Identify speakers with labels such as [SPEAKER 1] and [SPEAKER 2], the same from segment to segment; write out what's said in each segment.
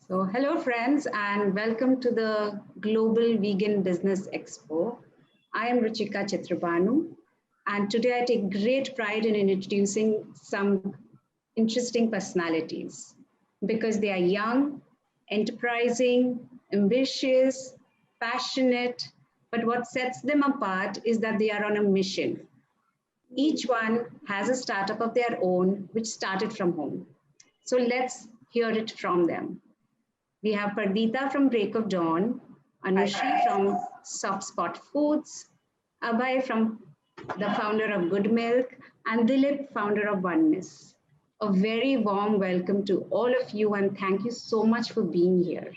[SPEAKER 1] So, hello, friends, and welcome to the Global Vegan Business Expo. I am Ruchika Chitrabhanu, and today I take great pride in introducing some interesting personalities because they are young, enterprising, ambitious, passionate, but what sets them apart is that they are on a mission. Each one has a startup of their own which started from home. So, let's hear it from them. We have Pardita from Break of Dawn, Anushri from Soft Spot Foods, Abhay from the founder of Good Milk, and Dilip, founder of Oneness. A very warm welcome to all of you, and thank you so much for being here.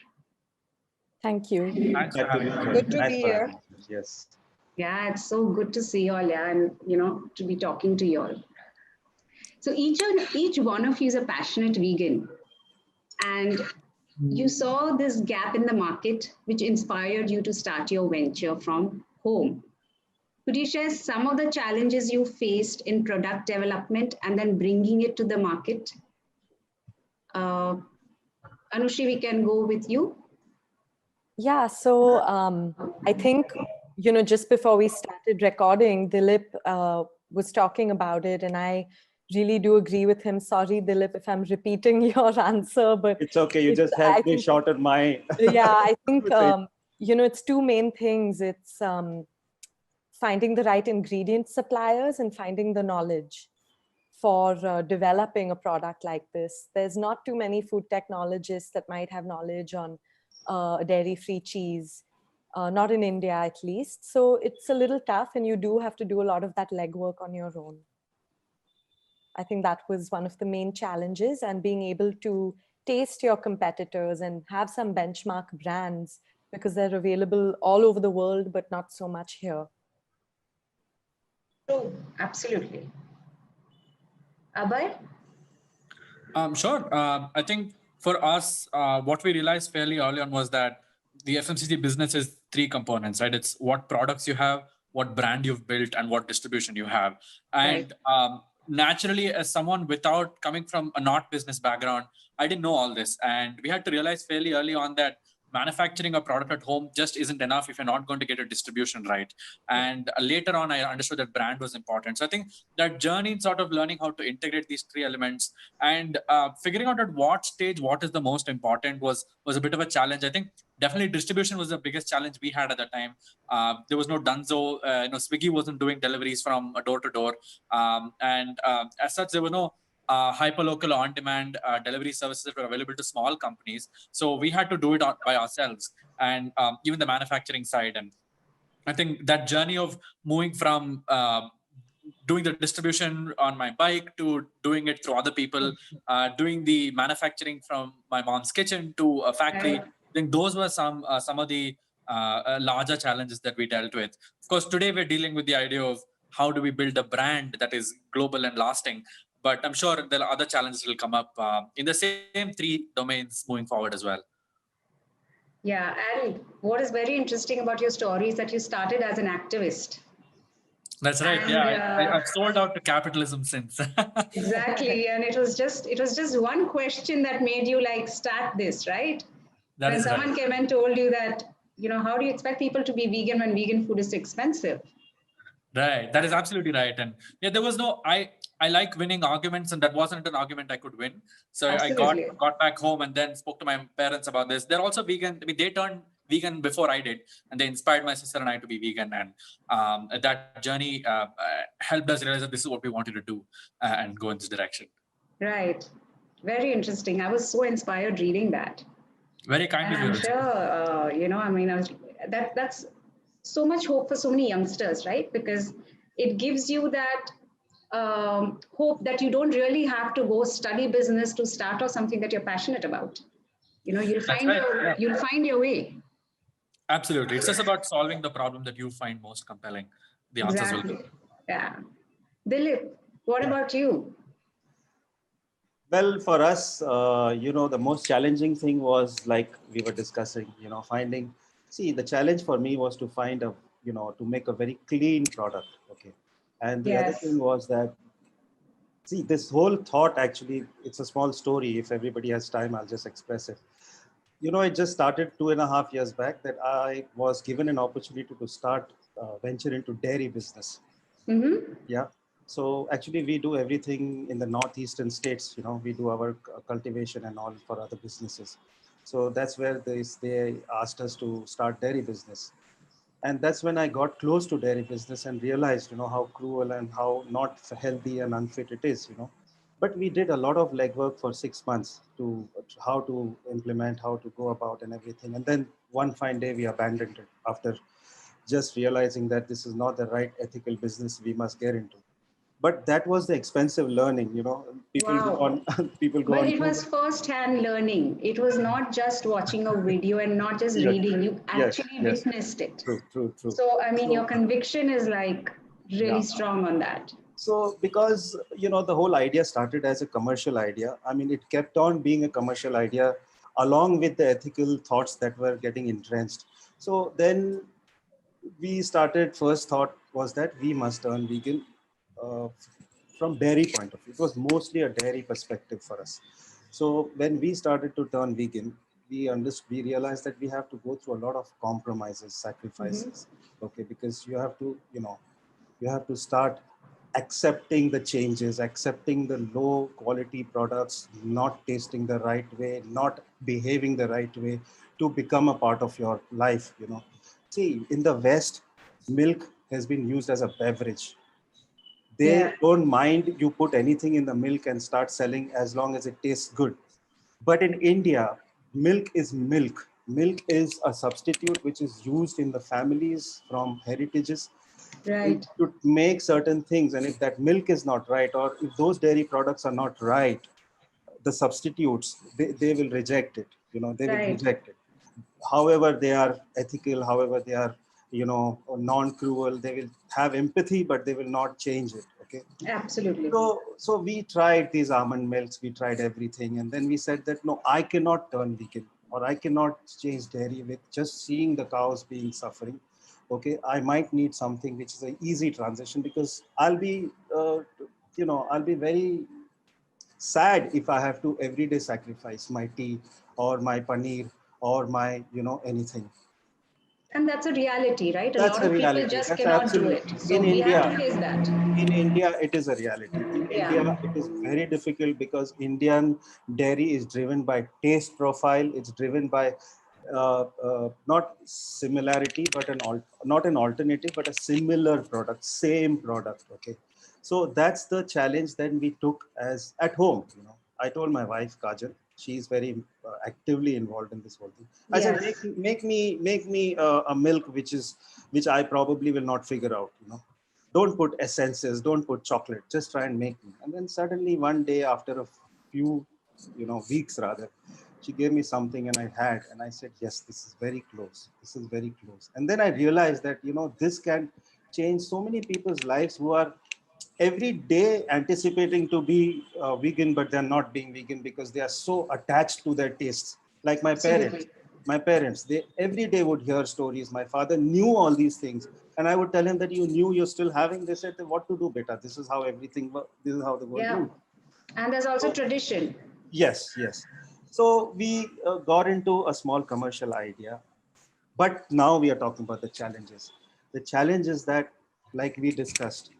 [SPEAKER 2] Thank you.
[SPEAKER 3] Thanks for
[SPEAKER 4] Glad to be
[SPEAKER 3] having
[SPEAKER 4] here.
[SPEAKER 3] us.
[SPEAKER 2] Good to
[SPEAKER 4] Nice
[SPEAKER 2] be
[SPEAKER 4] for
[SPEAKER 2] here.
[SPEAKER 4] having us. Yes.
[SPEAKER 1] Yeah, it's so good to see you all, yeah, and to be talking to you all. So each one of you is a passionate vegan, and you saw this gap in the market, which inspired you to start your venture from home. Could you share some of the challenges you faced in product development and then bringing it to the market? Uh, Anushri, we can go with you.
[SPEAKER 2] Yeah, so I think, just before we started recording, Dilip was talking about it, and I really do agree with him. Sorry, Dilip, if I'm repeating your answer, but
[SPEAKER 4] It's okay. You just
[SPEAKER 2] I
[SPEAKER 4] helped me
[SPEAKER 2] think,
[SPEAKER 4] shorten my.
[SPEAKER 2] yeah, I think,
[SPEAKER 4] say.
[SPEAKER 2] it's two main things. It's finding the right ingredient suppliers and finding the knowledge for developing a product like this. There's not too many food technologists that might have knowledge on dairy-free cheese, not in India at least. So it's a little tough, and you do have to do a lot of that legwork on your own. I think that was one of the main challenges, and being able to taste your competitors and have some benchmark brands because they're available all over the world, but not so much here.
[SPEAKER 1] True, absolutely. Abhay?
[SPEAKER 3] Sure. I think for us, what we realized fairly early on was that the FMCG business is three components, right? It's what products you have, what brand you've built, and what distribution you have. And naturally, as someone without coming from a not business background, I didn't know all this. And we had to realize fairly early on that manufacturing a product at home just isn't enough if you're not going to get a distribution right. And later on, I understood that brand was important. So I think that journey in sort of learning how to integrate these three elements and figuring out at what stage what is the most important was a bit of a challenge. I think definitely distribution was the biggest challenge we had at the time. There was no Dunzo, Swiggy wasn't doing deliveries from door to door, and as such there were no hyperlocal on-demand delivery services that were available to small companies. So we had to do it by ourselves, and even the manufacturing side. And I think that journey of moving from doing the distribution on my bike to doing it through other people, doing the manufacturing from my mom's kitchen to a factory. I think those were some of the larger challenges that we dealt with. Of course, today we're dealing with the idea of how do we build a brand that is global and lasting. But I'm sure there are other challenges will come up in the same three domains moving forward as well.
[SPEAKER 1] Yeah, and what is very interesting about your story is that you started as an activist.
[SPEAKER 3] That's right.
[SPEAKER 1] And,
[SPEAKER 3] Yeah, I've sold out to capitalism since.
[SPEAKER 1] Exactly, and it was just one question that made you like start this, right?
[SPEAKER 3] That
[SPEAKER 1] When
[SPEAKER 3] is
[SPEAKER 1] someone
[SPEAKER 3] right.
[SPEAKER 1] came and told you that, how do you expect people to be vegan when vegan food is so expensive?
[SPEAKER 3] Right. That is absolutely right. And yeah, there was no I like winning arguments, and that wasn't an argument I could win. So I
[SPEAKER 1] Absolutely.
[SPEAKER 3] got back home and then spoke to my parents about this. They're also vegan. I mean, they turned vegan before I did, and they inspired my sister and I to be vegan. And that journey helped us realize that this is what we wanted to do and go in this direction.
[SPEAKER 1] Right. Very interesting. I was so inspired reading that.
[SPEAKER 3] Very kind
[SPEAKER 1] And
[SPEAKER 3] of you,
[SPEAKER 1] I'm
[SPEAKER 3] Ruchika.
[SPEAKER 1] sure, that's so much hope for so many youngsters, right? Because it gives you that hope that you don't really have to go study business to start or something that you're passionate about. You'll
[SPEAKER 3] That's
[SPEAKER 1] find
[SPEAKER 3] right. Yeah.
[SPEAKER 1] you'll find your way.
[SPEAKER 3] Absolutely. It's just about solving the problem that you find most compelling. The answers will
[SPEAKER 1] Exactly.
[SPEAKER 3] come.
[SPEAKER 1] Yeah. Dilip, what about you?
[SPEAKER 4] Well, for us, the most challenging thing was like we were discussing, finding. See, the challenge for me was to find to make a very clean product. Okay. And the other
[SPEAKER 1] Yes.
[SPEAKER 4] thing was that, see, this whole thought actually, it's a small story. If everybody has time, I'll just express it. It just started 2.5 years back that I was given an opportunity to start venture into dairy business.
[SPEAKER 1] Mm-hmm.
[SPEAKER 4] Yeah. So actually we do everything in the northeastern states. We do our cultivation and all for other businesses. So that's where they asked us to start dairy business. And that's when I got close to dairy business and realized, how cruel and how not healthy and unfit it is. But we did a lot of legwork for 6 months to how to implement, how to go about and everything. And then one fine day we abandoned it after just realizing that this is not the right ethical business we must get into. But that was the expensive learning. People go
[SPEAKER 1] Wow.
[SPEAKER 4] on people go
[SPEAKER 1] But
[SPEAKER 4] on
[SPEAKER 1] it was
[SPEAKER 4] YouTube.
[SPEAKER 1] first-hand learning. It was not just watching a video and not just
[SPEAKER 4] Yes,
[SPEAKER 1] reading. You
[SPEAKER 4] yes,
[SPEAKER 1] actually
[SPEAKER 4] yes.
[SPEAKER 1] witnessed it.
[SPEAKER 4] True.
[SPEAKER 1] So, I mean, your
[SPEAKER 4] So
[SPEAKER 1] conviction is like really
[SPEAKER 4] yeah.
[SPEAKER 1] strong on that.
[SPEAKER 4] So because the whole idea started as a commercial idea. I mean, it kept on being a commercial idea along with the ethical thoughts that were getting entrenched. So then we started. First thought was that we must turn vegan uh, from dairy point of view. It was mostly a dairy perspective for us. So when we started to turn vegan, we realized that we have to go through a lot of compromises,
[SPEAKER 1] Mm-hmm.
[SPEAKER 4] sacrifices. Okay, because you have to start accepting the changes, accepting the low quality products, not tasting the right way, not behaving the right way to become a part of your life. See, in the West, milk has been used as a beverage.
[SPEAKER 1] Yeah,
[SPEAKER 4] They don't mind you put anything in the milk and start selling as long as it tastes good. But in India, milk is milk. Milk is a substitute which is used in the families from heritages
[SPEAKER 1] right,
[SPEAKER 4] to make certain things. And if that milk is not right, or if those dairy products are not right, the substitutes, they will reject it. They will
[SPEAKER 1] right.
[SPEAKER 4] reject it. However, they are ethical, however, they are, non-cruel, they will have empathy, but they will not change it. Okay.
[SPEAKER 1] Absolutely.
[SPEAKER 4] So we tried these almond milks, we tried everything, and then we said that no, I cannot turn vegan or I cannot change dairy with just seeing the cows being suffering. Okay, I might need something which is an easy transition because I'll be very sad if I have to every day sacrifice my tea or my paneer or my anything.
[SPEAKER 1] And that's a reality, right? A
[SPEAKER 4] That's
[SPEAKER 1] lot
[SPEAKER 4] a
[SPEAKER 1] of people
[SPEAKER 4] reality.
[SPEAKER 1] just
[SPEAKER 4] That's
[SPEAKER 1] cannot do
[SPEAKER 4] absolutely
[SPEAKER 1] it. So
[SPEAKER 4] in
[SPEAKER 1] we have to
[SPEAKER 4] India.
[SPEAKER 1] face that.
[SPEAKER 4] In India, it is a reality. In
[SPEAKER 1] Yeah,
[SPEAKER 4] India, it is very difficult because Indian dairy is driven by taste profile. It's driven by not similarity, but not an alternative, but a similar product, same product. Okay, so that's the challenge that we took as at home. I told my wife Kajal, she is very actively involved in this whole thing. I said,
[SPEAKER 1] yes,
[SPEAKER 4] make me a milk which I probably will not figure out. Don't put essences, don't put chocolate, just try and make me. And then suddenly one day after a few, weeks rather, she gave me something and I had, and I said, yes, this is very close. This is very close. And then I realized that, this can change so many people's lives who are every day anticipating to be vegan, but they're not being vegan because they are so attached to their tastes. Like my parents,
[SPEAKER 1] absolutely.
[SPEAKER 4] they every day would hear stories. My father knew all these things, and I would tell him that you knew you're still having. They said, what to do, beta? This is how everything. This is how the world
[SPEAKER 1] Yeah.
[SPEAKER 4] moves.
[SPEAKER 1] And there's also
[SPEAKER 4] So
[SPEAKER 1] tradition.
[SPEAKER 4] yes, yes. So we got into a small commercial idea, but now we are talking about the challenges. The challenge is that, like we discussed,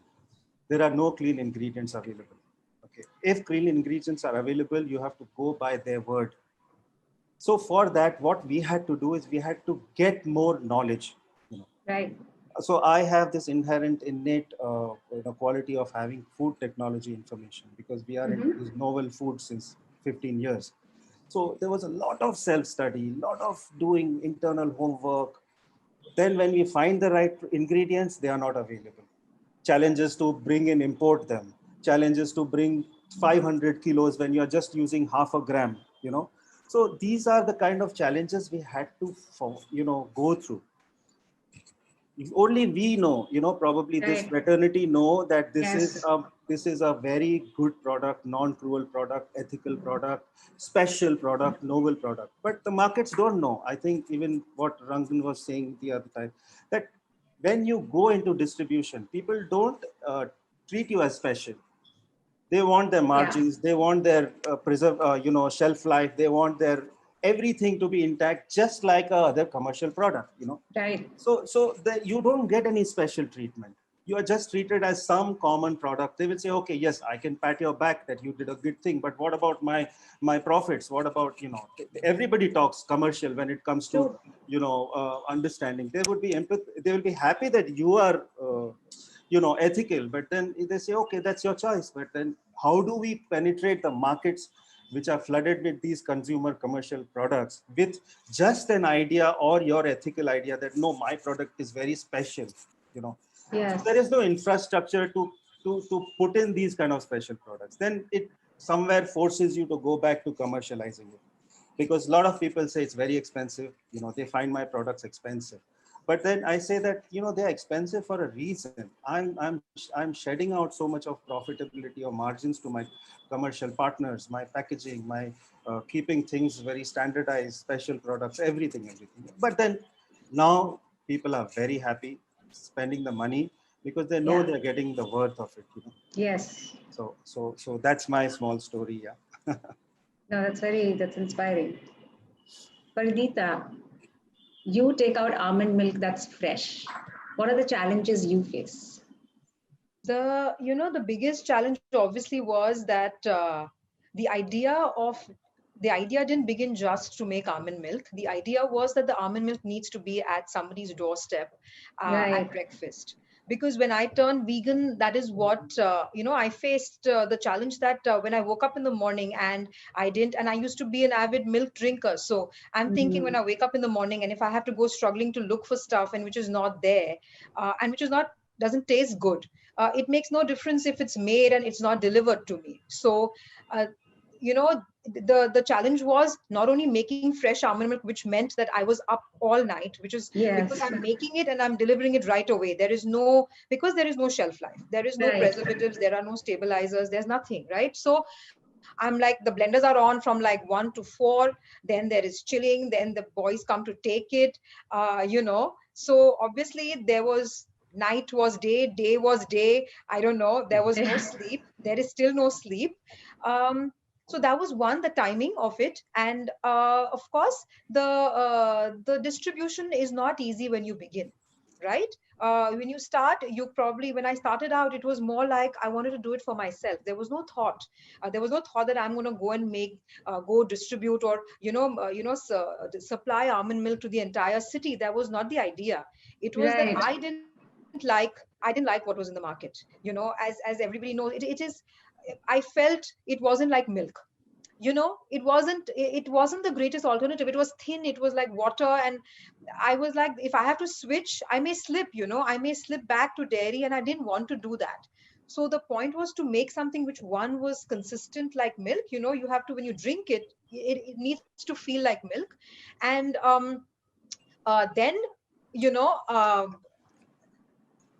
[SPEAKER 4] there are no clean ingredients available. Okay. If clean ingredients are available, you have to go by their word. So for that, what we had to do is we had to get more knowledge. You know.
[SPEAKER 1] Right.
[SPEAKER 4] So I have this inherent, innate quality of having food technology information because we are into
[SPEAKER 1] Mm-hmm.
[SPEAKER 4] this novel food since 15 years. So there was a lot of self-study, a lot of doing internal homework. Then when we find the right ingredients, they are not available. Challenges to bring and import them. Challenges to bring 500 kilos when you're just using half a gram. So these are the kind of challenges we had to, go through. Only we know, probably this
[SPEAKER 1] Right.
[SPEAKER 4] fraternity know that
[SPEAKER 1] Yes.
[SPEAKER 4] this is a very good product, non-cruel product, ethical product, special product, noble product. But the markets don't know. I think even what Rangan was saying the other time, that when you go into distribution, people don't treat you as special. They want their
[SPEAKER 1] Yeah.
[SPEAKER 4] margins, they want their shelf life, they want their everything to be intact, just like a other commercial product,
[SPEAKER 1] Right.
[SPEAKER 4] So you don't get any special treatment. You are just treated as some common product. They will say, okay, yes, I can pat your back that you did a good thing, but what about my profits? What about, everybody talks commercial when it comes to, understanding. They would be they will be happy that you are, ethical, but then they say, okay, that's your choice. But then how do we penetrate the markets which are flooded with these consumer commercial products with just an idea or your ethical idea that no, my product is very special, So
[SPEAKER 1] Yes.
[SPEAKER 4] there is no infrastructure to put in these kind of special products. Then it somewhere forces you to go back to commercializing it, because a lot of people say it's very expensive. They find my products expensive. But then I say that, they're expensive for a reason. I'm shedding out so much of profitability or margins to my commercial partners, my packaging, my keeping things very standardized, special products, everything. But then now people are very happy spending the money because they know they're getting the worth of it.
[SPEAKER 1] Yes.
[SPEAKER 4] So that's my small story. Yeah.
[SPEAKER 1] No, that's inspiring. Paridita, you take out almond milk that's fresh. What are the challenges you face?
[SPEAKER 5] The biggest challenge obviously was that the idea of the idea didn't begin just to make almond milk. The idea was that the almond milk needs to be at somebody's doorstep
[SPEAKER 1] Right.
[SPEAKER 5] at breakfast. Because when I turned vegan, that is what I faced the challenge that when I woke up in the morning and I used to be an avid milk drinker. So I'm thinking when I wake up in the morning and if I have to go struggling to look for stuff and which is not there and which is not doesn't taste good, it makes no difference if it's made and it's not delivered to me. So the challenge was not only making fresh almond milk, which meant that I was up all night, which is because
[SPEAKER 1] Yes.
[SPEAKER 5] I'm making it and I'm delivering it right away. Because there is no shelf life, there is no
[SPEAKER 1] Right.
[SPEAKER 5] preservatives, there are no stabilizers, there's nothing, right? So I'm like, the blenders are on from like 1 to 4, then there is chilling, then the boys come to take it, so obviously there was night was day, day was day, I don't know, there was no sleep, there is still no sleep. So that was one, the timing of it. And of course the distribution is not easy when you begin, right? When you start, when I started out, it was more like I wanted to do it for myself. There was no thought. There was no thought that I'm going to go and go distribute or supply almond milk to the entire city. That was not the idea. It was that
[SPEAKER 1] Right.
[SPEAKER 5] I didn't like what was in the market. As everybody knows, it is. I felt it wasn't like milk. It wasn't the greatest alternative. It was thin, it was like water, and I was like, if I have to switch, I may slip back to dairy, and I didn't want to do that. So the point was to make something which one was consistent like milk. You have to, when you drink it needs to feel like milk. And then you know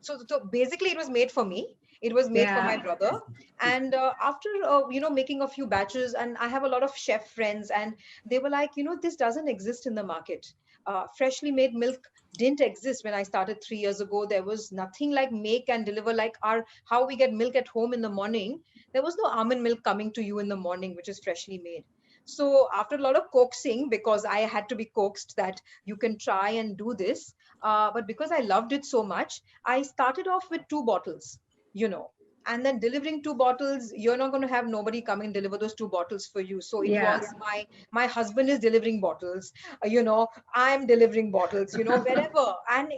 [SPEAKER 5] so basically it was made for me, it was made for my
[SPEAKER 1] Yeah.
[SPEAKER 5] brother. And after making a few batches, and I have a lot of chef friends, and they were like, this doesn't exist in the market. Freshly made milk didn't exist when I started 3 years ago. There was nothing like make and deliver, like how we get milk at home in the morning. There was no almond milk coming to you in the morning which is freshly made. So after a lot of coaxing, because I had to be coaxed that you can try and do this, but because I loved it so much, I started off with 2 bottles, you know, and then delivering 2 bottles, you're not going to have nobody come and deliver those 2 bottles for you. So it
[SPEAKER 1] Yeah.
[SPEAKER 5] was my husband is delivering bottles, I'm delivering bottles, wherever. And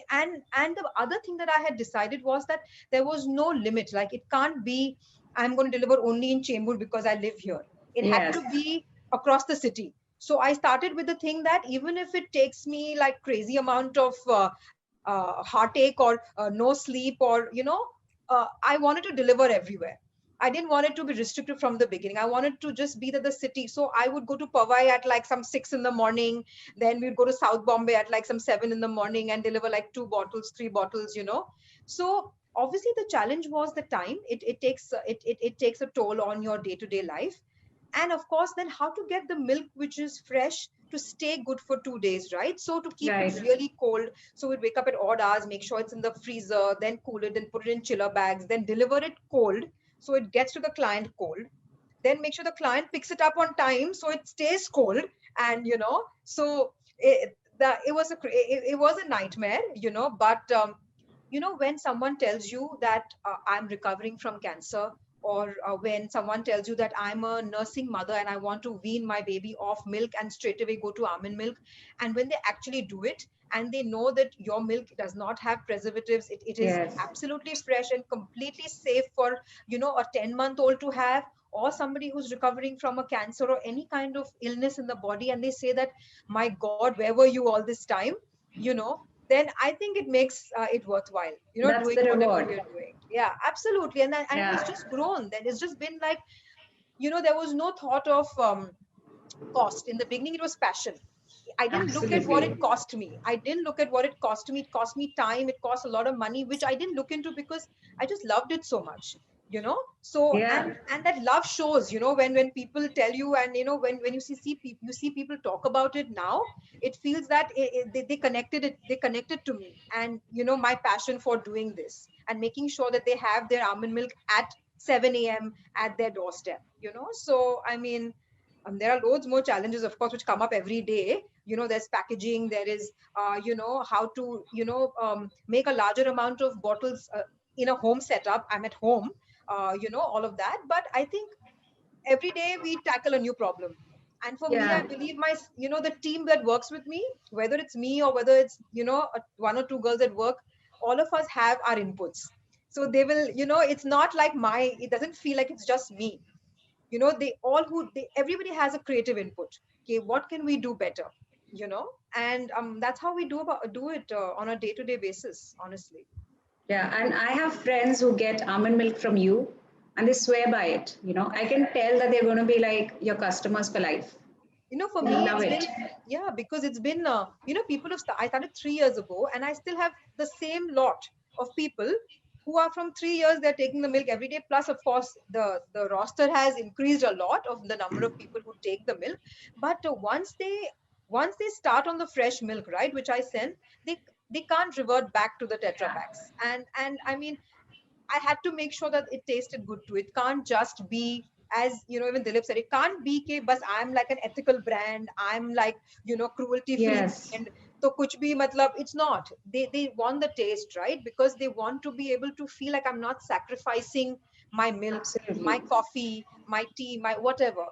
[SPEAKER 5] the other thing that I had decided was that there was no limit. Like, it can't be, I'm going to deliver only in Chembur because I live here. It had
[SPEAKER 1] Yes.
[SPEAKER 5] to be across the city. So I started with the thing that even if it takes me like crazy amount of heartache or no sleep, or I wanted to deliver everywhere. I didn't want it to be restricted from the beginning. I wanted to just be that the city. So I would go to Powai at like some 6 in the morning. Then we'd go to South Bombay at like some 7 in the morning and deliver like 2 bottles, 3 bottles. So obviously the challenge was the time. It takes a toll on your day-to-day life. And of course, then how to get the milk which is fresh to stay good for 2 days, right? So to keep
[SPEAKER 1] Right.
[SPEAKER 5] it really cold, so we'd wake up at odd hours, make sure it's in the freezer, then cool it, then put it in chiller bags, then deliver it cold, so it gets to the client cold. Then make sure the client picks it up on time so it stays cold, And so it was a nightmare, but when someone tells you that I'm recovering from cancer, or when someone tells you that I'm a nursing mother and I want to wean my baby off milk and straight away go to almond milk, and when they actually do it and they know that your milk does not have preservatives, it is
[SPEAKER 1] Yes.
[SPEAKER 5] absolutely fresh and completely safe for a 10-month-old to have, or somebody who's recovering from a cancer or any kind of illness in the body, and they say that, my God, where were you all this time, you know then I think it makes it worthwhile,
[SPEAKER 1] That's
[SPEAKER 5] doing
[SPEAKER 1] the
[SPEAKER 5] whatever
[SPEAKER 1] reward.
[SPEAKER 5] you're doing. Yeah, absolutely. And it's
[SPEAKER 1] Yeah.
[SPEAKER 5] just grown. Then it's just been like, there was no thought of cost. In the beginning, it was passion. I didn't look at what it
[SPEAKER 1] Absolutely.
[SPEAKER 5] cost me. I didn't look at what it cost me. It cost me time. It cost a lot of money, which I didn't look into because I just loved it so much. So
[SPEAKER 1] Yeah.
[SPEAKER 5] and that love shows. When people tell you, and when you see people talk about it now, it feels that they connected to me, and my passion for doing this and making sure that they have their almond milk at 7 a.m. at their doorstep. So I mean, there are loads more challenges, of course, which come up every day. There's packaging, there is how to make a larger amount of bottles in a home setup. I'm at home, all of that. But I think every day we tackle a new problem. And for me, I
[SPEAKER 1] Yeah.
[SPEAKER 5] believe the team that works with me, whether it's me or whether it's one or two girls at work, all of us have our inputs. So they will, it's not like it doesn't feel like it's just me. Everybody has a creative input. Okay, what can we do better? And that's how we do it on a day-to-day basis, honestly.
[SPEAKER 1] Yeah. And I have friends who get almond milk from you and they swear by it. I can tell that they're going to be like your customers for life.
[SPEAKER 5] For
[SPEAKER 1] They
[SPEAKER 5] me,
[SPEAKER 1] love
[SPEAKER 5] it's
[SPEAKER 1] it.
[SPEAKER 5] been, yeah, because it's been people I started 3 years ago, and I still have the same lot of people who are from 3 years. They're taking the milk every day. Plus, of course, the roster has increased a lot of the number of people who take the milk. But once they start on the fresh milk, right, which I send, they can't revert back to the Tetra
[SPEAKER 1] Yeah.
[SPEAKER 5] packs. And I mean, I had to make sure that it tasted good too. It can't just be, as even Dilip said, it can't be ke bas I'm like an ethical brand. I'm like, cruelty free
[SPEAKER 1] Yes.
[SPEAKER 5] brand. So kuch bhi matlab, it's not. They want the taste, right? Because they want to be able to feel like I'm not sacrificing my milk, my
[SPEAKER 1] Absolutely.
[SPEAKER 5] coffee, my tea, my whatever.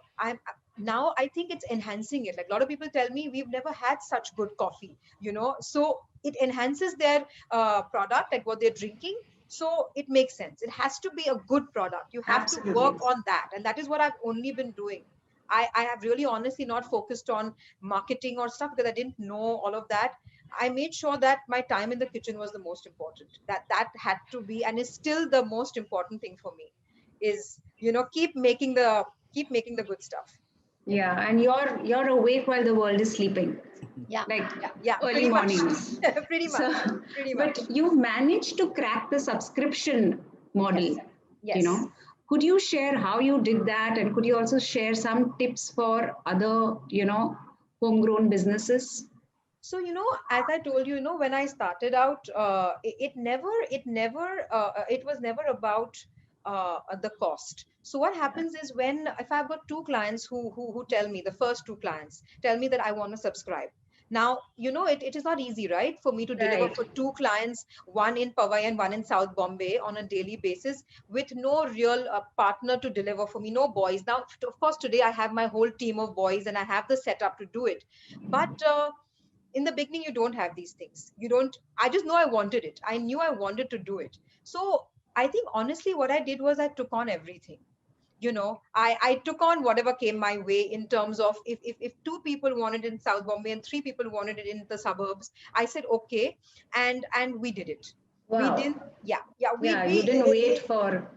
[SPEAKER 5] Now I think it's enhancing it. Like a lot of people tell me we've never had such good coffee, so it enhances their product, like what they're drinking. So it makes sense. It has to be a good product. You have to work
[SPEAKER 1] Absolutely.
[SPEAKER 5] on that, and that is what I've only been doing. I have really honestly not focused on marketing or stuff because I didn't know all of that. I made sure that my time in the kitchen was the most important. That had to be, and is still the most important thing for me, is keep making the good stuff.
[SPEAKER 1] Yeah. And you're awake while the world is sleeping,
[SPEAKER 5] Yeah,
[SPEAKER 1] like
[SPEAKER 5] yeah,
[SPEAKER 1] early
[SPEAKER 5] pretty much.
[SPEAKER 1] mornings.
[SPEAKER 5] Pretty
[SPEAKER 1] So,
[SPEAKER 5] much. Pretty much.
[SPEAKER 1] but you managed to crack the subscription
[SPEAKER 5] Yes.
[SPEAKER 1] model, you
[SPEAKER 5] Yes.
[SPEAKER 1] know. Could you share how you did that? And could you also share some tips for other, homegrown businesses?
[SPEAKER 5] So as I told you, when I started out, it was never about the cost. So what happens is, when if I've got two clients who tell me, the first two clients tell me that I want to subscribe. Now, it is not easy, right, for me to deliver
[SPEAKER 1] Right.
[SPEAKER 5] for two clients, one in Powai and one in South Bombay, on a daily basis, with no real partner to deliver for me, no boys. Now, of course, today I have my whole team of boys and I have the setup to do it. But in the beginning, you don't have these things. You don't I just know I wanted it. I knew I wanted to do it. So I think, honestly, what I did was I took on everything. I took on whatever came my way, in terms of, if two people wanted it in South Bombay and three people wanted it in the suburbs, I said okay. And we did it. We
[SPEAKER 1] Wow.
[SPEAKER 5] didn't. Yeah, yeah,
[SPEAKER 1] Yeah, you didn't wait for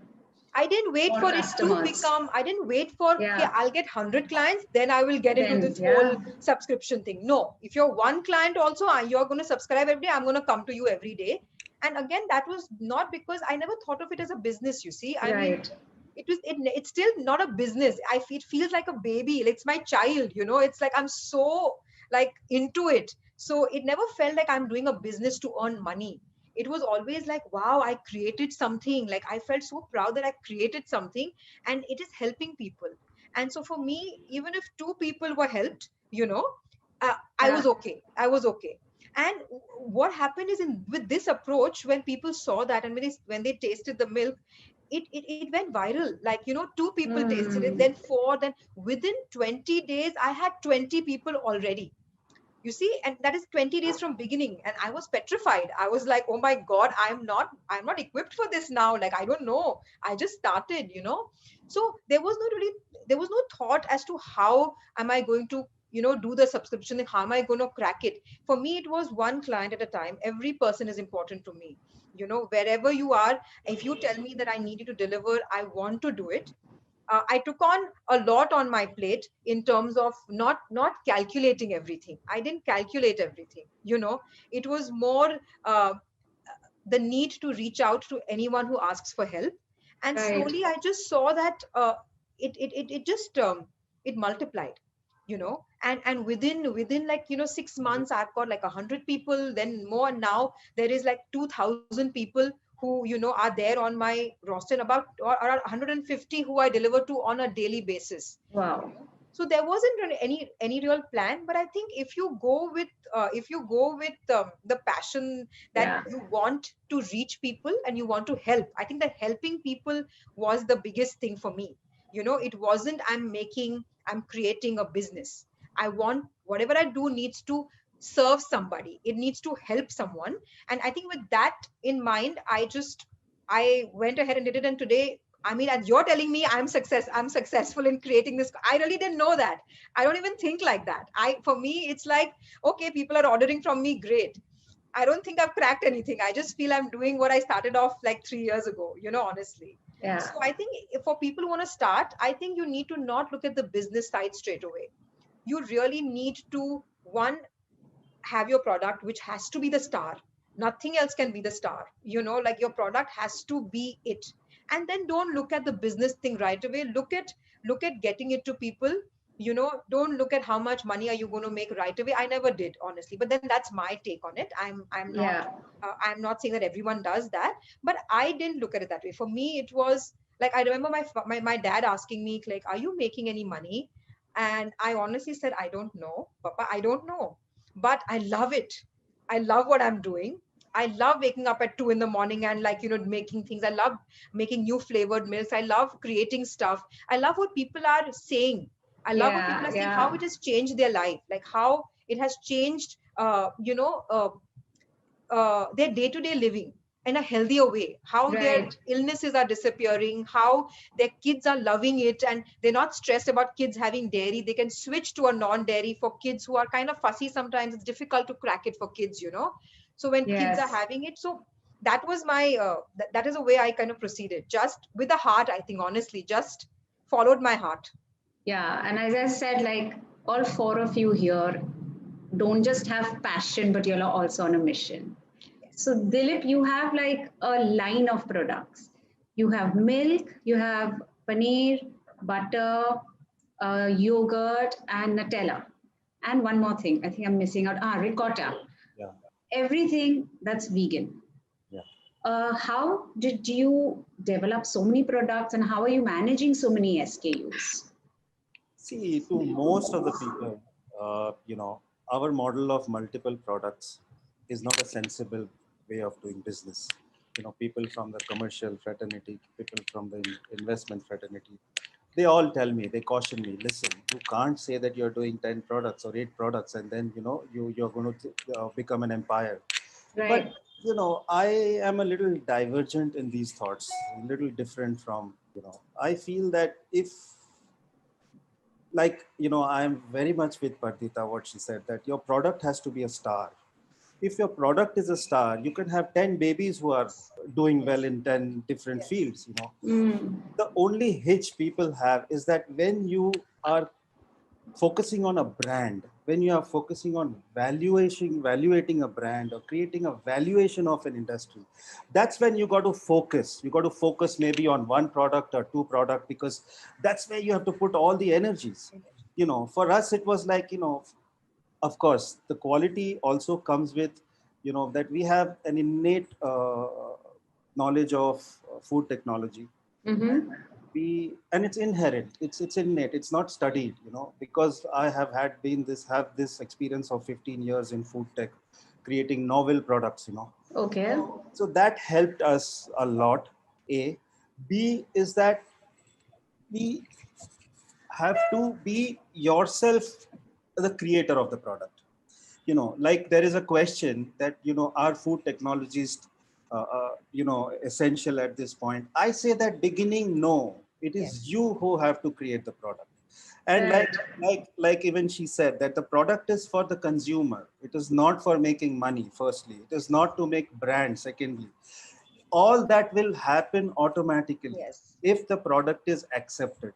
[SPEAKER 5] I didn't wait
[SPEAKER 1] more
[SPEAKER 5] for it to
[SPEAKER 1] customers.
[SPEAKER 5] become, I didn't wait for, okay,
[SPEAKER 1] Yeah.
[SPEAKER 5] I'll get 100 clients, then I will get into
[SPEAKER 1] Then,
[SPEAKER 5] this whole
[SPEAKER 1] yeah.
[SPEAKER 5] subscription thing. No, if you're one client also, you're going to subscribe every day, I'm going to come to you every day. And again, that was not because I never thought of it as a business, you see. I mean,
[SPEAKER 1] Right.
[SPEAKER 5] it's still not a business. It feels like a baby. It's my child, it's like I'm so like into it. So it never felt like I'm doing a business to earn money. It was always like, wow, I created something. Like, I felt so proud that I created something and it is helping people. And so for me, even if two people were helped, you know. I was okay. I was okay. And what happened is, with this approach, when people saw that and when they tasted the milk, it went viral. Like, 2 people tasted it, then 4, then within 20 days, I had 20 people already. You see, and that is 20 days from beginning, and I was petrified. I was like, oh my god, I'm not equipped for this now. Like, I don't know, I just started. So there was no thought as to how am I going to do the subscription, and how am I going to crack it. For me, it was one client at a time. Every person is important to me. Wherever you are, if you tell me that I need you to deliver, I want to do it. I took on a lot on my plate in terms of not calculating everything. I didn't calculate everything. It was more the need to reach out to anyone who asks for help, and
[SPEAKER 1] Right.
[SPEAKER 5] slowly I just saw that it just it multiplied. And within like 6 months, I've got like 100 people, then more. Now there is like 2,000 people who are there on my roster, and about or around 150 who I deliver to on a daily basis.
[SPEAKER 1] Wow.
[SPEAKER 5] So there wasn't really any real plan, but I think if you go with the passion that
[SPEAKER 1] Yeah.
[SPEAKER 5] you want to reach people and you want to help, I think that helping people was the biggest thing for me. It wasn't I'm creating a business. I want whatever I do needs to serve somebody, it needs to help someone. And I think with that in mind, I went ahead and did it. And today, I mean, and you're telling me I'm successful in creating this. I really didn't know that. I don't even think like that. For me, it's like, okay, people are ordering from me, great. I don't think I've cracked anything. I just feel I'm doing what I started off like 3 years ago, honestly.
[SPEAKER 1] Yeah.
[SPEAKER 5] So I think for people who want to start, I think you need to not look at the business side straight away. You really need to, one, have your product, which has to be the star. Nothing else can be the star. Like, your product has to be it. And then don't look at the business thing right away. Look at getting it to people. Don't look at how much money are you going to make right away. I never did, honestly, but then that's my take on it.
[SPEAKER 1] Yeah.
[SPEAKER 5] I'm not saying that everyone does that, but I didn't look at it that way. For me, it was like, I remember my dad asking me, like, are you making any money? And I honestly said, I don't know, Papa, I don't know, but I love it. I love what I'm doing. I love waking up at 2 in the morning and, like, making things. I love making new flavored milks. I love creating stuff. I love what people are saying. I love what people
[SPEAKER 1] Yeah.
[SPEAKER 5] are saying, how
[SPEAKER 1] Yeah.
[SPEAKER 5] it has changed their life, like how it has changed, their day-to-day living in a healthier way, how their
[SPEAKER 1] Right.
[SPEAKER 5] illnesses are disappearing, how their kids are loving it, and they're not stressed about kids having dairy. They can switch to a non-dairy. For kids who are kind of fussy, sometimes it's difficult to crack it for kids. So when kids are
[SPEAKER 1] Yes.
[SPEAKER 5] having it, so that was my that is the way I kind of proceeded, just with the heart. I think, honestly, just followed my heart.
[SPEAKER 1] Yeah. And as I said, like all four of you here don't just have passion, but you're also on a mission.
[SPEAKER 5] Yes.
[SPEAKER 1] So, Dilip, you have like a line of products. You have milk, you have paneer, butter, yogurt, and Nutella. And one more thing, I think I'm missing out. Ricotta.
[SPEAKER 4] Yeah.
[SPEAKER 1] Everything that's vegan.
[SPEAKER 4] Yeah.
[SPEAKER 1] How did you develop so many products, and how are you managing so many SKUs?
[SPEAKER 4] See, to most of the people, our model of multiple products is not a sensible way of doing business. People from the commercial fraternity, people from the investment fraternity, they all tell me, they caution me, listen, you can't say that you're doing 10 products or 8 products and then, you're going to become an empire.
[SPEAKER 1] Right.
[SPEAKER 4] But, I am a little divergent in these thoughts, a little different from, I feel that if, like, I'm very much with Pardita, what she said, that your product has to be a star. If your product is a star, you can have 10 babies who are doing well
[SPEAKER 5] Yes.
[SPEAKER 4] in 10 different
[SPEAKER 5] Yes.
[SPEAKER 4] fields.
[SPEAKER 1] Mm.
[SPEAKER 4] The only hitch people have is that when you are focusing on a brand, when you are focusing on valuating a brand or creating a valuation of an industry, that's when you got to focus. You got to focus maybe on one product or two product, because that's where you have to put all the energies. For us, it was like, of course, the quality also comes with, that we have an innate knowledge of food technology.
[SPEAKER 1] Mm-hmm.
[SPEAKER 4] and it's inherent, it's innate, it's not studied, because I have this experience of 15 years in food tech, creating novel products.
[SPEAKER 1] Okay.
[SPEAKER 4] So that helped us a lot. A. B is that we have to be yourself the creator of the product. Like there is a question that, are food technologies, essential at this point? I say that beginning, no, it is you who have to create the product. And like even she said that the product is for the consumer. It is not for making money. Firstly, it is not to make brand. Secondly, all that will happen automatically if the product is accepted.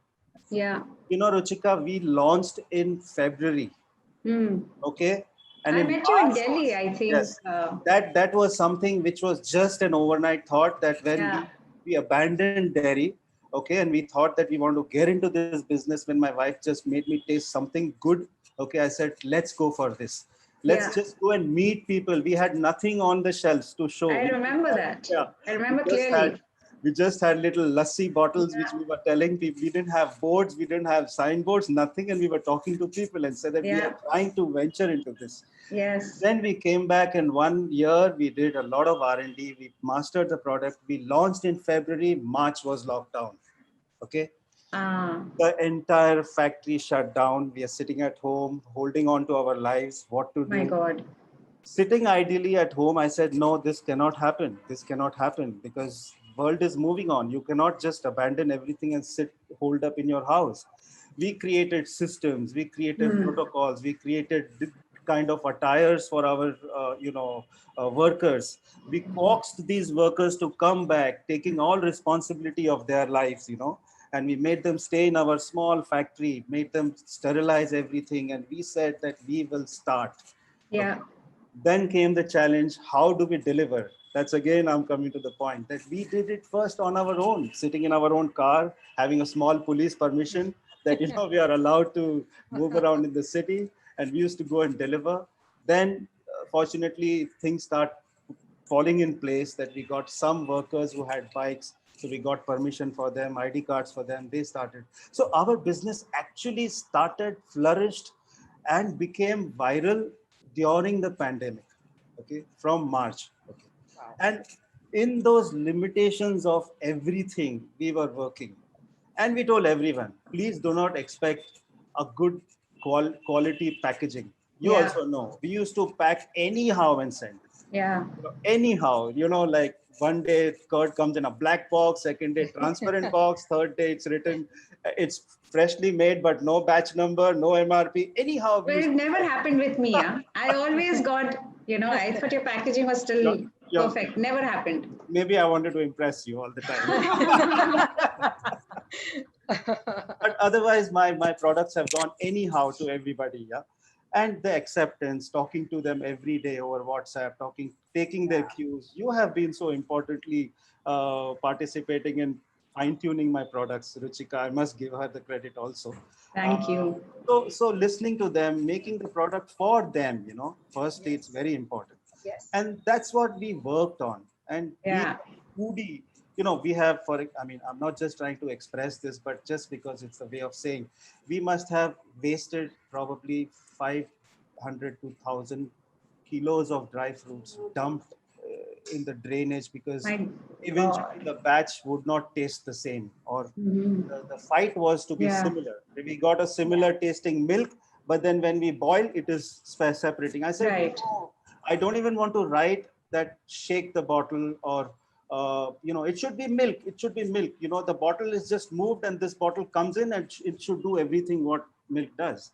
[SPEAKER 1] Yeah.
[SPEAKER 4] Ruchika, we launched in February. Okay. And
[SPEAKER 1] I met you in Delhi, I think.
[SPEAKER 4] Yes, that was something which was just an overnight thought, that when we abandoned dairy, okay, and we thought that we want to get into this business, when my wife just made me taste something good, okay, I said, let's go for this. Let's just go and meet people. We had nothing on the shelves to show.
[SPEAKER 1] I remember that.
[SPEAKER 4] Yeah.
[SPEAKER 1] I remember clearly.
[SPEAKER 4] We just had little lassi bottles, which we were telling people. We didn't have boards, we didn't have signboards, nothing. And we were talking to people and said that we are trying to venture into this.
[SPEAKER 1] Yes.
[SPEAKER 4] Then we came back, and 1 year we did a lot of R&D. We mastered the product. We launched in February. March was lockdown. Okay. The entire factory shut down. We are sitting at home, holding on to our lives. What to do?
[SPEAKER 1] My God.
[SPEAKER 4] Sitting ideally at home, I said, no, this cannot happen. This cannot happen, because world is moving on. You cannot just abandon everything and sit holed up in your house. We created systems. We created protocols. We created kind of attires for our workers. We coaxed these workers to come back, taking all responsibility of their lives, and we made them stay in our small factory, made them sterilize everything, and we said that we will start.
[SPEAKER 1] Yeah.
[SPEAKER 4] Then came the challenge, how do we deliver? That's again, I'm coming to the point that we did it first on our own, sitting in our own car, having a small police permission that, we are allowed to move around in the city, and we used to go and deliver. Then fortunately, things start falling in place, that we got some workers who had bikes. So we got permission for them, ID cards for them, they started. So our business actually started, flourished, and became viral during the pandemic, okay, from March. Okay. Wow. And in those limitations of everything, we were working. And we told everyone, please do not expect a good quality packaging. You also know, we used to pack anyhow and send.
[SPEAKER 1] Yeah.
[SPEAKER 4] Anyhow, like one day curd comes in a black box, second day transparent box, third day it's written, it's freshly made, but no batch number, no MRP. Anyhow.
[SPEAKER 1] Well, it never happened with me. I always got, I thought your packaging was still perfect. Never happened.
[SPEAKER 4] Maybe I wanted to impress you all the time. But otherwise, my products have gone anyhow to everybody. Yeah. And the acceptance, talking to them every day over WhatsApp, taking their cues. You have been so importantly participating in fine-tuning my products, Ruchika. I must give her the credit also.
[SPEAKER 1] Thank you.
[SPEAKER 4] So listening to them, making the product for them, firstly, it's very important.
[SPEAKER 5] Yes.
[SPEAKER 4] And that's what we worked on. And foodie, we have, I'm not just trying to express this, but just because it's a way of saying, we must have wasted probably 500 to 1,000 kilos of dry fruits dumped in the drainage, because eventually the batch would not taste the same, or the fight was to be similar. We got a similar tasting milk, but then when we boil, it is separating. I said, no, I don't even want to write that shake the bottle, or it should be milk. It should be milk. The bottle is just moved, and this bottle comes in, and it should do everything what milk does.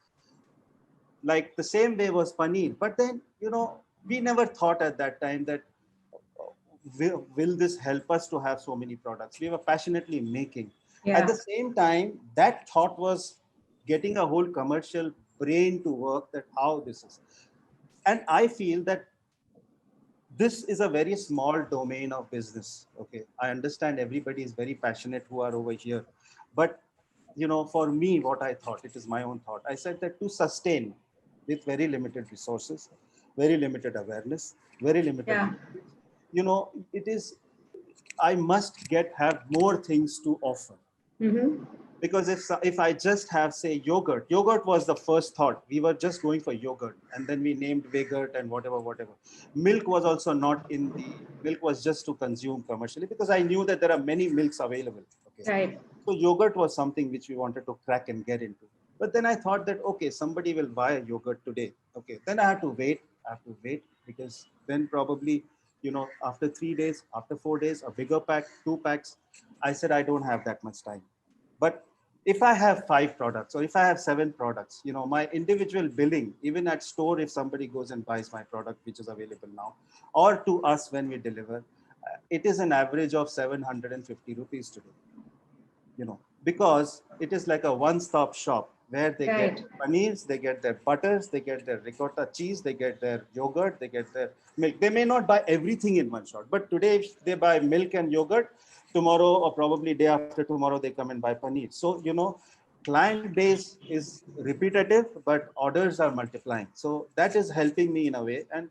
[SPEAKER 4] Like the same way was paneer. But then, we never thought at that time that will this help us to have so many products? We were passionately making. At the same time, that thought was getting a whole commercial brain to work, that how this is. And I feel that this is a very small domain of business. Okay, I understand everybody is very passionate who are over here, but for me, what I thought, it is my own thought. I said that to sustain with very limited resources, very limited awareness, very limited, it is, I must have more things to offer.
[SPEAKER 1] Mm-hmm.
[SPEAKER 4] Because if I just have, say, yogurt was the first thought. We were just going for yogurt, and then we named Vigurt and whatever. Milk was also not in the, milk was just to consume commercially, because I knew that there are many milks available. Okay.
[SPEAKER 1] Right.
[SPEAKER 4] So yogurt was something which we wanted to crack and get into. But then I thought that, okay, somebody will buy a yogurt today. Okay. Then I have to wait, because then probably, after 3 days, after 4 days, a bigger pack, 2 packs, I said, I don't have that much time. But if I have 5 products or if I have 7 products, my individual billing, even at store, if somebody goes and buys my product, which is available now, or to us when we deliver, it is an average of 750 rupees today, because it is like a one-stop shop where they
[SPEAKER 1] Right.
[SPEAKER 4] get paneers, they get their butters, they get their ricotta cheese, they get their yogurt, they get their milk. They may not buy everything in one shot, but today if they buy milk and yogurt, tomorrow or probably day after tomorrow, they come and buy paneer. So, client base is repetitive, but orders are multiplying. So that is helping me in a way. And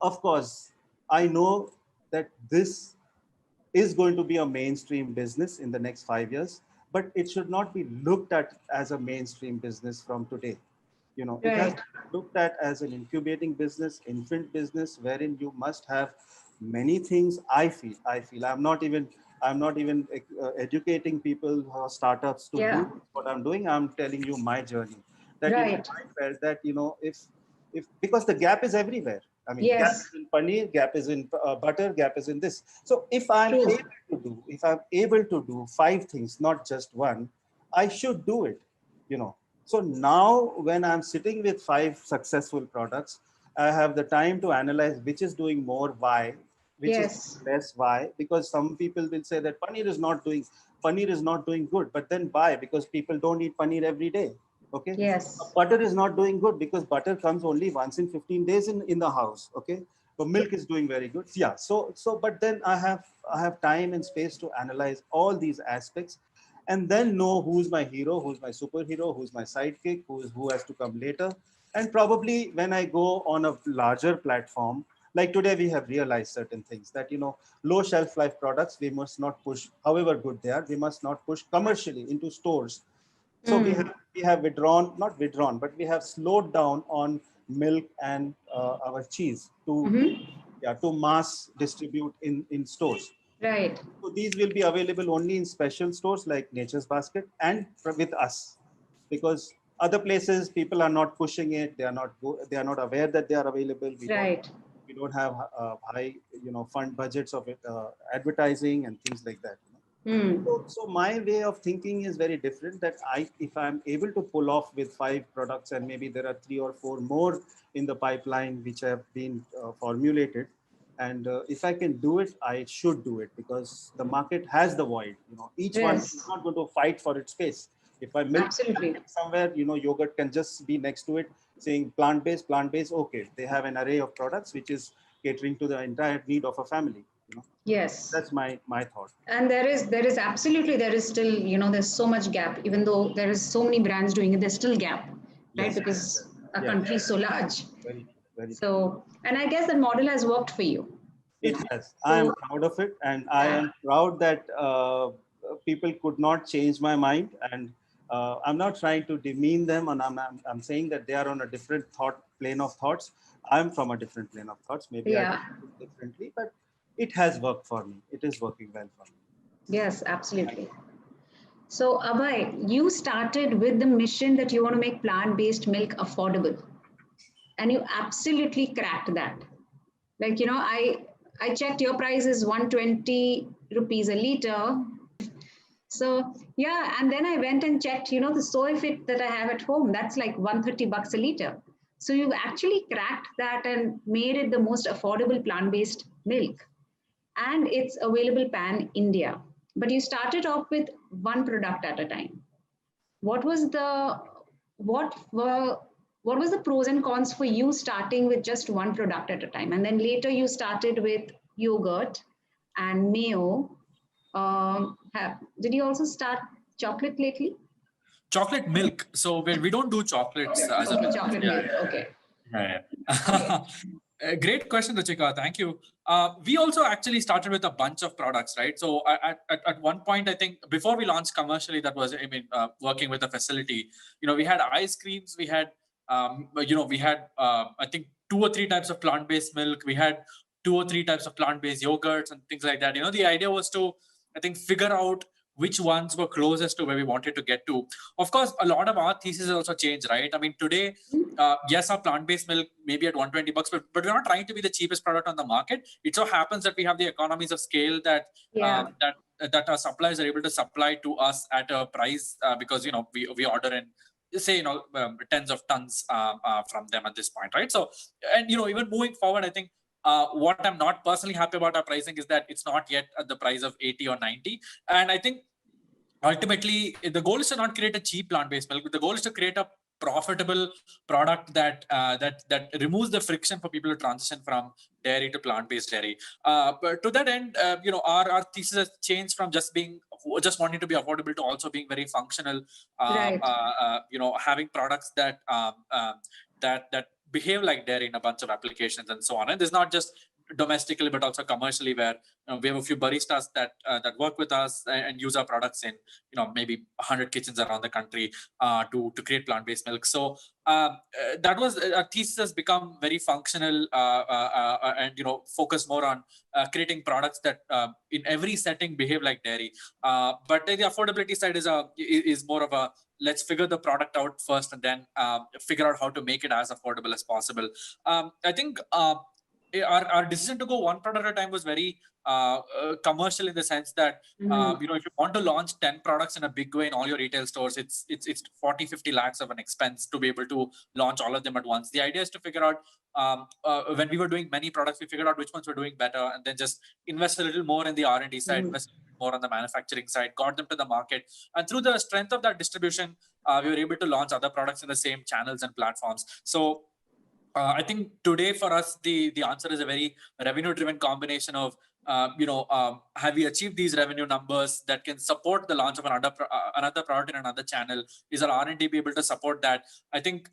[SPEAKER 4] of course, I know that this is going to be a mainstream business in the next 5 years, but it should not be looked at as a mainstream business from today. It has
[SPEAKER 1] Right.
[SPEAKER 4] looked at as an incubating business, infant business, wherein you must have many things. I feel I'm not even educating people or startups to
[SPEAKER 1] Yeah.
[SPEAKER 4] do what I'm doing. I'm telling you my journey. That
[SPEAKER 1] Right.
[SPEAKER 4] I felt that if because the gap is everywhere. I mean, gap
[SPEAKER 1] Yes.
[SPEAKER 4] is in paneer, gap is in butter, gap is in this. So
[SPEAKER 1] True.
[SPEAKER 4] if I'm able to do 5 things, not just one, I should do it. So now when I'm sitting with 5 successful products, I have the time to analyze which is doing more, why, which is
[SPEAKER 1] Yes.
[SPEAKER 4] less, why. Because some people will say that paneer is not doing good, but then buy, because people don't eat paneer every day. Okay.
[SPEAKER 1] Yes.
[SPEAKER 4] Butter is not doing good because butter comes only once in 15 days in the house. Okay. But milk is doing very good. Yeah. But then I have time and space to analyze all these aspects, and then know who's my hero, who's my superhero, who's my sidekick, who has to come later. And probably when I go on a larger platform, like today, we have realized certain things that, low shelf life products, we must not push, however good they are, we must not push commercially into stores. So
[SPEAKER 1] Mm.
[SPEAKER 4] we have not withdrawn, but we have slowed down on milk and our cheese
[SPEAKER 1] Mm-hmm.
[SPEAKER 4] to mass distribute in stores.
[SPEAKER 1] Right.
[SPEAKER 4] So these will be available only in special stores like Nature's Basket and with us, because other places people are not pushing it. They are not aware that they are available.
[SPEAKER 1] Right.
[SPEAKER 4] We don't have high fund budgets of it, advertising and things like that.
[SPEAKER 1] Mm.
[SPEAKER 4] So my way of thinking is very different. That if I'm able to pull off with 5 products, and maybe there are 3 or 4 more in the pipeline which have been formulated, and if I can do it, I should do it, because the market has the void. Each one is
[SPEAKER 1] Yes.
[SPEAKER 4] not going to fight for its space. If I milk
[SPEAKER 1] Absolutely.
[SPEAKER 4] somewhere, yogurt can just be next to it, saying plant-based. Okay, they have an array of products which is catering to the entire need of a family.
[SPEAKER 1] Yes.
[SPEAKER 4] That's my thought.
[SPEAKER 1] And there is absolutely, there is still, there's so much gap. Even though there is so many brands doing it, there's still gap, right?
[SPEAKER 4] Yes.
[SPEAKER 1] Because our
[SPEAKER 4] Yeah.
[SPEAKER 1] country is so large.
[SPEAKER 4] Very true. Very true.
[SPEAKER 1] So, and I guess the model has worked for you.
[SPEAKER 4] It has. I am
[SPEAKER 1] So,
[SPEAKER 4] proud of it, and I
[SPEAKER 1] yeah.
[SPEAKER 4] am proud that people could not change my mind. And I'm not trying to demean them, and I'm saying that they are on a different plane of thoughts. I'm from a different plane of thoughts. Maybe I
[SPEAKER 1] Yeah.
[SPEAKER 4] do it differently, but it has worked for me. It is working well for me.
[SPEAKER 1] Yes, absolutely. So, Abhay, you started with the mission that you want to make plant-based milk affordable, and you absolutely cracked that. Like, I checked, your price is 120 rupees a liter. So yeah, and then I went and checked, the soy fit that I have at home, that's like 130 bucks a liter. So you actually cracked that and made it the most affordable plant-based milk. And it's available pan India. But you started off with one product at a time. What was the what were what was the pros and cons for you starting with just one product at a time? And then later you started with yogurt and mayo. Did you also start chocolate lately?
[SPEAKER 3] Chocolate milk. So we don't do chocolates as a
[SPEAKER 1] Okay,
[SPEAKER 3] business.
[SPEAKER 1] chocolate
[SPEAKER 3] Yeah,
[SPEAKER 1] milk.
[SPEAKER 3] yeah.
[SPEAKER 1] Okay.
[SPEAKER 3] Yeah. Great question, Ruchika. Thank you. We also actually started with a bunch of products, right? So at one point, I think before we launched commercially, that was, working with a facility, we had ice creams, we had, I think 2 or 3 types of plant-based milk. We had 2 or 3 types of plant-based yogurts and things like that. The idea was to, I think, figure out which ones were closest to where we wanted to get to. Of course, a lot of our thesis also changed, right? I mean, today, yes, our plant-based milk may be at $120, but we're not trying to be the cheapest product on the market. It so happens that we have the economies of scale that that our suppliers are able to supply to us at a price because we order in, say, tens of tons from them at this point, right? So, and even moving forward, I think what I'm not personally happy about our pricing is that it's not yet at the price of 80 or 90, and I think ultimately the goal is to not create a cheap plant-based milk, but the goal is to create a profitable product that that removes the friction for people to transition from dairy to plant-based dairy. But to that end, our thesis has changed from just wanting to be affordable to also being very functional.
[SPEAKER 1] Right.
[SPEAKER 3] Having products that that behave like dairy in a bunch of applications and so on. And there's not just domestically but also commercially, where we have a few baristas that work with us and use our products in maybe 100 kitchens around the country to create plant-based milk. So that was our thesis has become very functional and focus more on creating products that in every setting behave like dairy. But the affordability side is more of a let's figure the product out first and then figure out how to make it as affordable as possible. I think our decision to go one product at a time was very commercial in the sense that if you want to launch 10 products in a big way in all your retail stores, it's 40-50 lakhs of an expense to be able to launch all of them at once. The idea is to figure out when we were doing many products, we figured out which ones were doing better and then just invest a little more in the R&D side, invest more on the manufacturing side, got them to the market, and through the strength of that distribution, we were able to launch other products in the same channels and platforms. So I think today for us, the answer is a very revenue-driven combination of, have we achieved these revenue numbers that can support the launch of another product in another channel? Is our R&D be able to support that? I think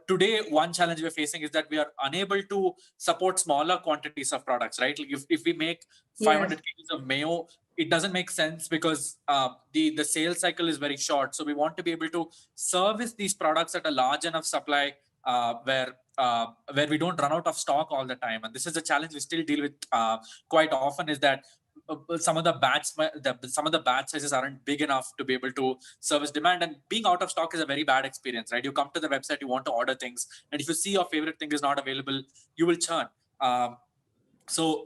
[SPEAKER 3] today, one challenge we're facing is that we are unable to support smaller quantities of products, right? Like if we make 500 kgs of mayo, it doesn't make sense because the sales cycle is very short. So we want to be able to service these products at a large enough supply where we don't run out of stock all the time. And this is a challenge we still deal with quite often, is that some of the batch sizes aren't big enough to be able to service demand, and being out of stock is a very bad experience, right? You come to the website, you want to order things, and if you see your favorite thing is not available, you will churn. So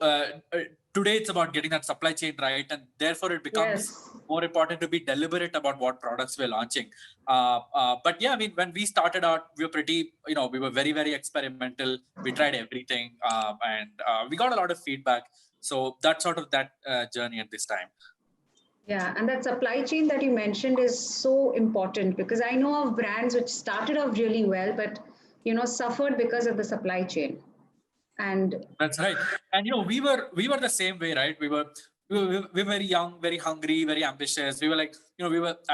[SPEAKER 3] today it's about getting that supply chain right, and therefore it becomes more important to be deliberate about what products we're launching. But yeah, I mean, when we started out, we were we were very, very experimental. We tried everything, and we got a lot of feedback. So that's sort of that journey at this time.
[SPEAKER 1] Yeah, and that supply chain that you mentioned is so important, because I know of brands which started off really well, but suffered because of the supply chain. And
[SPEAKER 3] that's right. And we were the same way, right? We were very young, very hungry, very ambitious. We were like,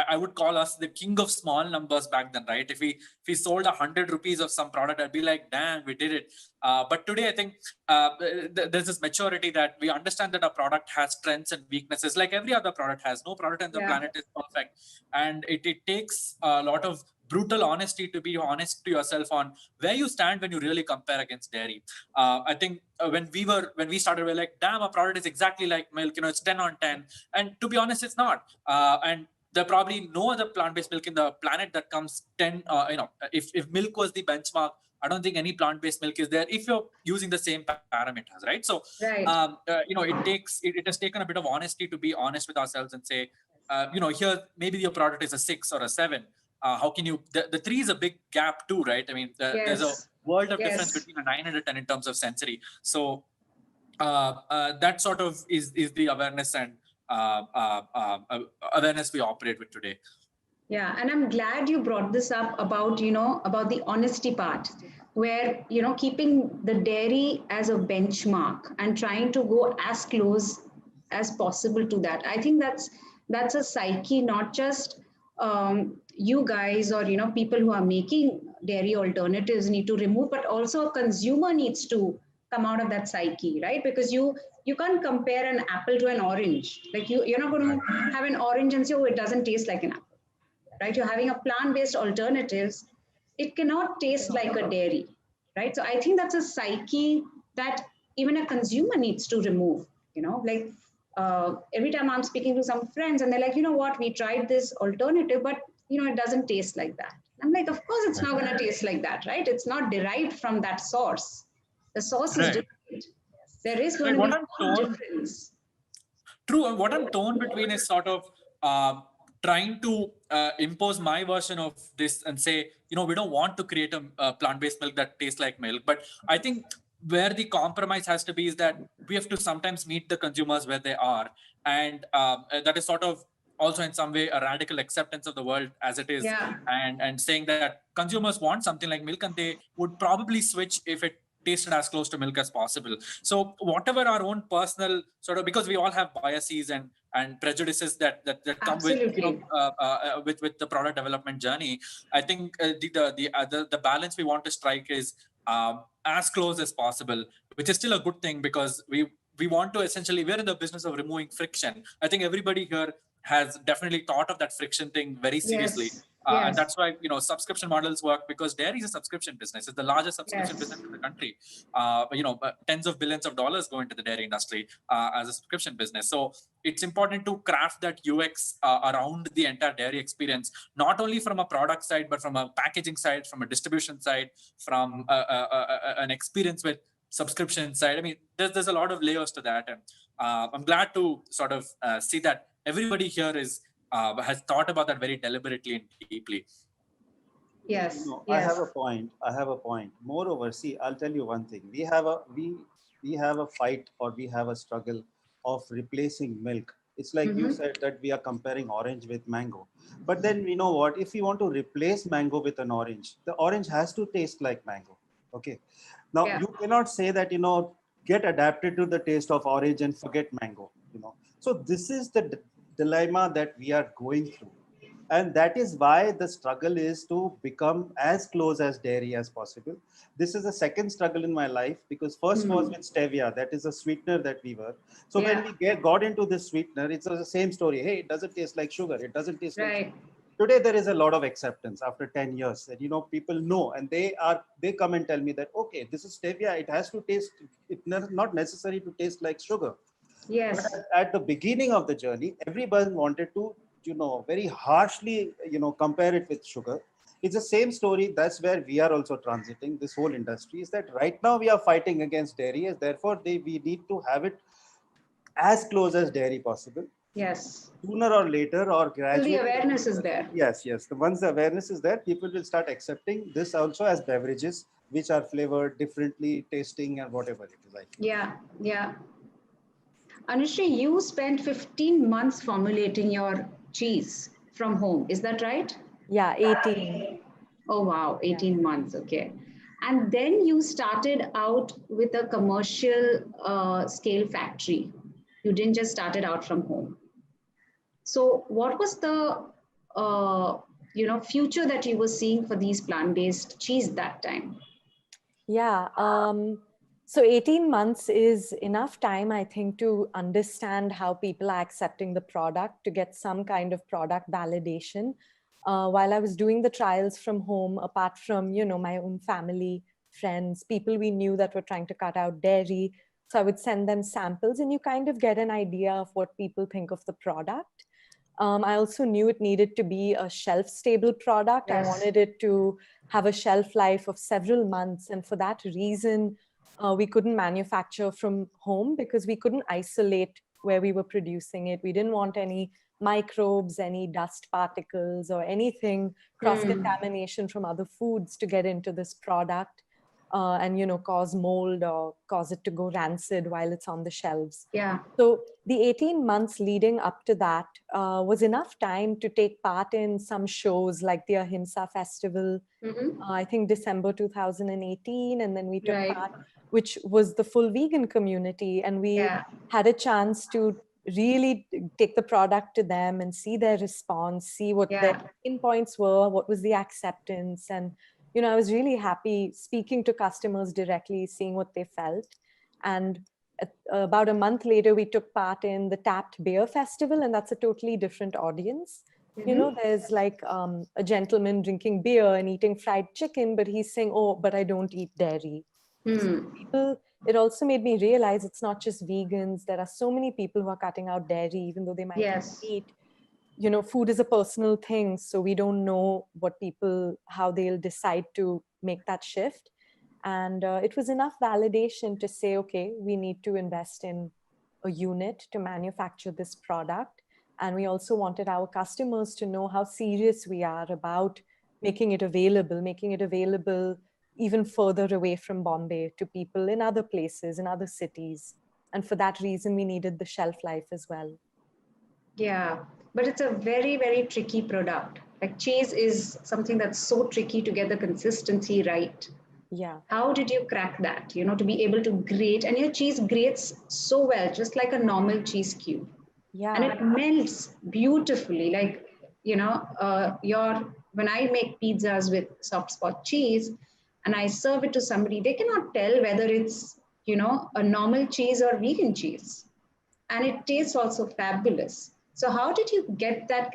[SPEAKER 3] I would call us the king of small numbers back then, right? If we sold 100 rupees of some product, I'd be like, damn, we did it. But today, I think there's this maturity that we understand that our product has strengths and weaknesses, like every other product has. No product on the planet is perfect. And it takes a lot of brutal honesty to be honest to yourself on where you stand when you really compare against dairy. I think when we started, we were like, damn, our product is exactly like milk. It's 10 on 10. And to be honest, it's not. And there are probably no other plant-based milk in the planet that comes 10. If milk was the benchmark, I don't think any plant-based milk is there if you're using the same parameters, right? So, it has taken a bit of honesty to be honest with ourselves and say, here maybe your product is a 6 or a 7. How can you? The 3 is a big gap too, right? I mean, there's a world of difference between a 9 and a 10 in terms of sensory. So that sort of is the awareness and awareness we operate with today.
[SPEAKER 1] Yeah, and I'm glad you brought this up about about the honesty part, where keeping the dairy as a benchmark and trying to go as close as possible to that. I think that's a psyche, not just you guys or people who are making dairy alternatives need to remove, but also a consumer needs to come out of that psyche, right? Because you can't compare an apple to an orange. Like you're not going to have an orange and say, oh, it doesn't taste like an apple, right? You're having a plant-based alternatives. It cannot taste like a dairy, right? So I think that's a psyche that even a consumer needs to remove, like every time I'm speaking to some friends and they're like, you know what, we tried this alternative, but it doesn't taste like that. I'm like, of course it's not going to taste like that, right? It's not derived from that source. The source is different. There is going to be some difference.
[SPEAKER 3] True. And what I'm torn between is sort of trying to impose my version of this and say, we don't want to create a plant-based milk that tastes like milk. But I think where the compromise has to be is that we have to sometimes meet the consumers where they are. And that is sort of also in some way a radical acceptance of the world as it is, and saying that consumers want something like milk and they would probably switch if it tasted as close to milk as possible. So whatever our own personal sort of, because we all have biases and prejudices that come with the product development journey. I think the balance we want to strike is as close as possible, which is still a good thing, because we want to essentially, we're in the business of removing friction. I think everybody here has definitely thought of that friction thing very seriously. And that's why subscription models work, because dairy is a subscription business. It's the largest subscription business in the country. Tens of billions of dollars go into the dairy industry as a subscription business. So it's important to craft that UX around the entire dairy experience, not only from a product side, but from a packaging side, from a distribution side, from an experience with subscription side. I mean, there's a lot of layers to that, and I'm glad to sort of see that everybody here has thought about that very deliberately and deeply.
[SPEAKER 1] Yes.
[SPEAKER 4] I have a point. Moreover, see, I'll tell you one thing. We have a fight, or we have a struggle of replacing milk. It's like you said that we are comparing orange with mango. But then you know what? If you want to replace mango with an orange, the orange has to taste like mango. Okay. Now you cannot say that, get adapted to the taste of orange and forget mango. So this is the dilemma that we are going through. And that is why the struggle is to become as close as dairy as possible. This is the second struggle in my life, because first was with stevia. That is a sweetener that we were. So when we got into this sweetener, it's the same story. Hey, it doesn't taste like sugar. It doesn't taste like sugar. Today, there is a lot of acceptance after 10 years. And, people know, and they come and tell me that, okay, this is stevia. It has to taste, it's not necessary to taste like sugar.
[SPEAKER 1] Yes.
[SPEAKER 4] But at the beginning of the journey, everyone wanted to, very harshly, compare it with sugar. It's the same story. That's where we are also transiting. This whole industry is that right now we are fighting against dairy. Therefore, we need to have it as close as dairy possible.
[SPEAKER 1] Yes.
[SPEAKER 4] Sooner or later, or gradually.
[SPEAKER 1] The awareness is there.
[SPEAKER 4] Yes. Once the awareness is there, people will start accepting this also as beverages, which are flavored differently, tasting, and whatever it is.
[SPEAKER 1] Yeah. Anushree, you spent 15 months formulating your cheese from home. Is that right?
[SPEAKER 2] Yeah, 18.
[SPEAKER 1] Oh, wow. 18 months. Okay. And then you started out with a commercial scale factory. You didn't just start it out from home. So what was the future that you were seeing for these plant-based cheese that time?
[SPEAKER 2] Yeah. So 18 months is enough time, I think, to understand how people are accepting the product, to get some kind of product validation. While I was doing the trials from home, apart from, my own family, friends, people we knew that were trying to cut out dairy. So I would send them samples, and you kind of get an idea of what people think of the product. I also knew it needed to be a shelf-stable product. Yes. I wanted it to have a shelf life of several months. And for that reason, we couldn't manufacture from home because we couldn't isolate where we were producing it. We didn't want any microbes, any dust particles, or anything, cross-contamination from other foods to get into this product. And cause mold or cause it to go rancid while it's on the shelves.
[SPEAKER 1] Yeah.
[SPEAKER 2] So the 18 months leading up to that was enough time to take part in some shows like the Ahimsa Festival, I think December 2018, and then we took part, which was the full vegan community, and we had a chance to really take the product to them and see their response, see what their pain points were, what was the acceptance, and I was really happy speaking to customers directly, seeing what they felt. And about a month later, we took part in the Tapped Beer Festival, and that's a totally different audience. There's like a gentleman drinking beer and eating fried chicken, but he's saying, oh, but I don't eat dairy. So it also made me realize it's not just vegans. There are so many people who are cutting out dairy, even though they might not eat. Food is a personal thing. So we don't know how they'll decide to make that shift. And it was enough validation to say, okay, we need to invest in a unit to manufacture this product. And we also wanted our customers to know how serious we are about making it available even further away from Bombay to people in other places, in other cities. And for that reason, we needed the shelf life as well.
[SPEAKER 1] Yeah, but it's a very, very tricky product. Like cheese is something that's so tricky to get the consistency right.
[SPEAKER 2] Yeah.
[SPEAKER 1] How did you crack that, to be able to grate? And your cheese grates so well, just like a normal cheese cube.
[SPEAKER 2] Yeah.
[SPEAKER 1] And it melts beautifully. Like, when I make pizzas with soft spot cheese and I serve it to somebody, they cannot tell whether it's, a normal cheese or vegan cheese. And it tastes also fabulous. So how did you get that,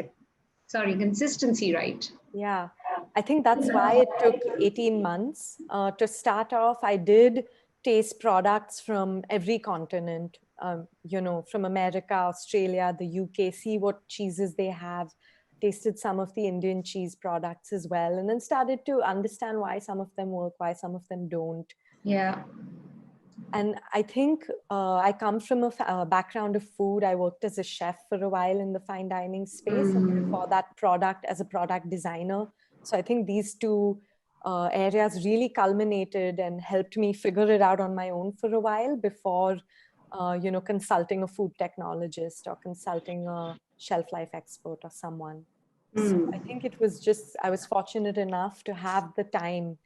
[SPEAKER 1] consistency right?
[SPEAKER 2] Yeah, I think that's why it took 18 months. To start off, I did taste products from every continent, from America, Australia, the UK, see what cheeses they have, tasted some of the Indian cheese products as well, and then started to understand why some of them work, why some of them don't.
[SPEAKER 1] Yeah.
[SPEAKER 2] And I think I come from a background of food. I worked as a chef for a while in the fine dining space, and before that, as a product designer. So I think these two areas really culminated and helped me figure it out on my own for a while before, consulting a food technologist or consulting a shelf life expert or someone. So I think I was fortunate enough to have the time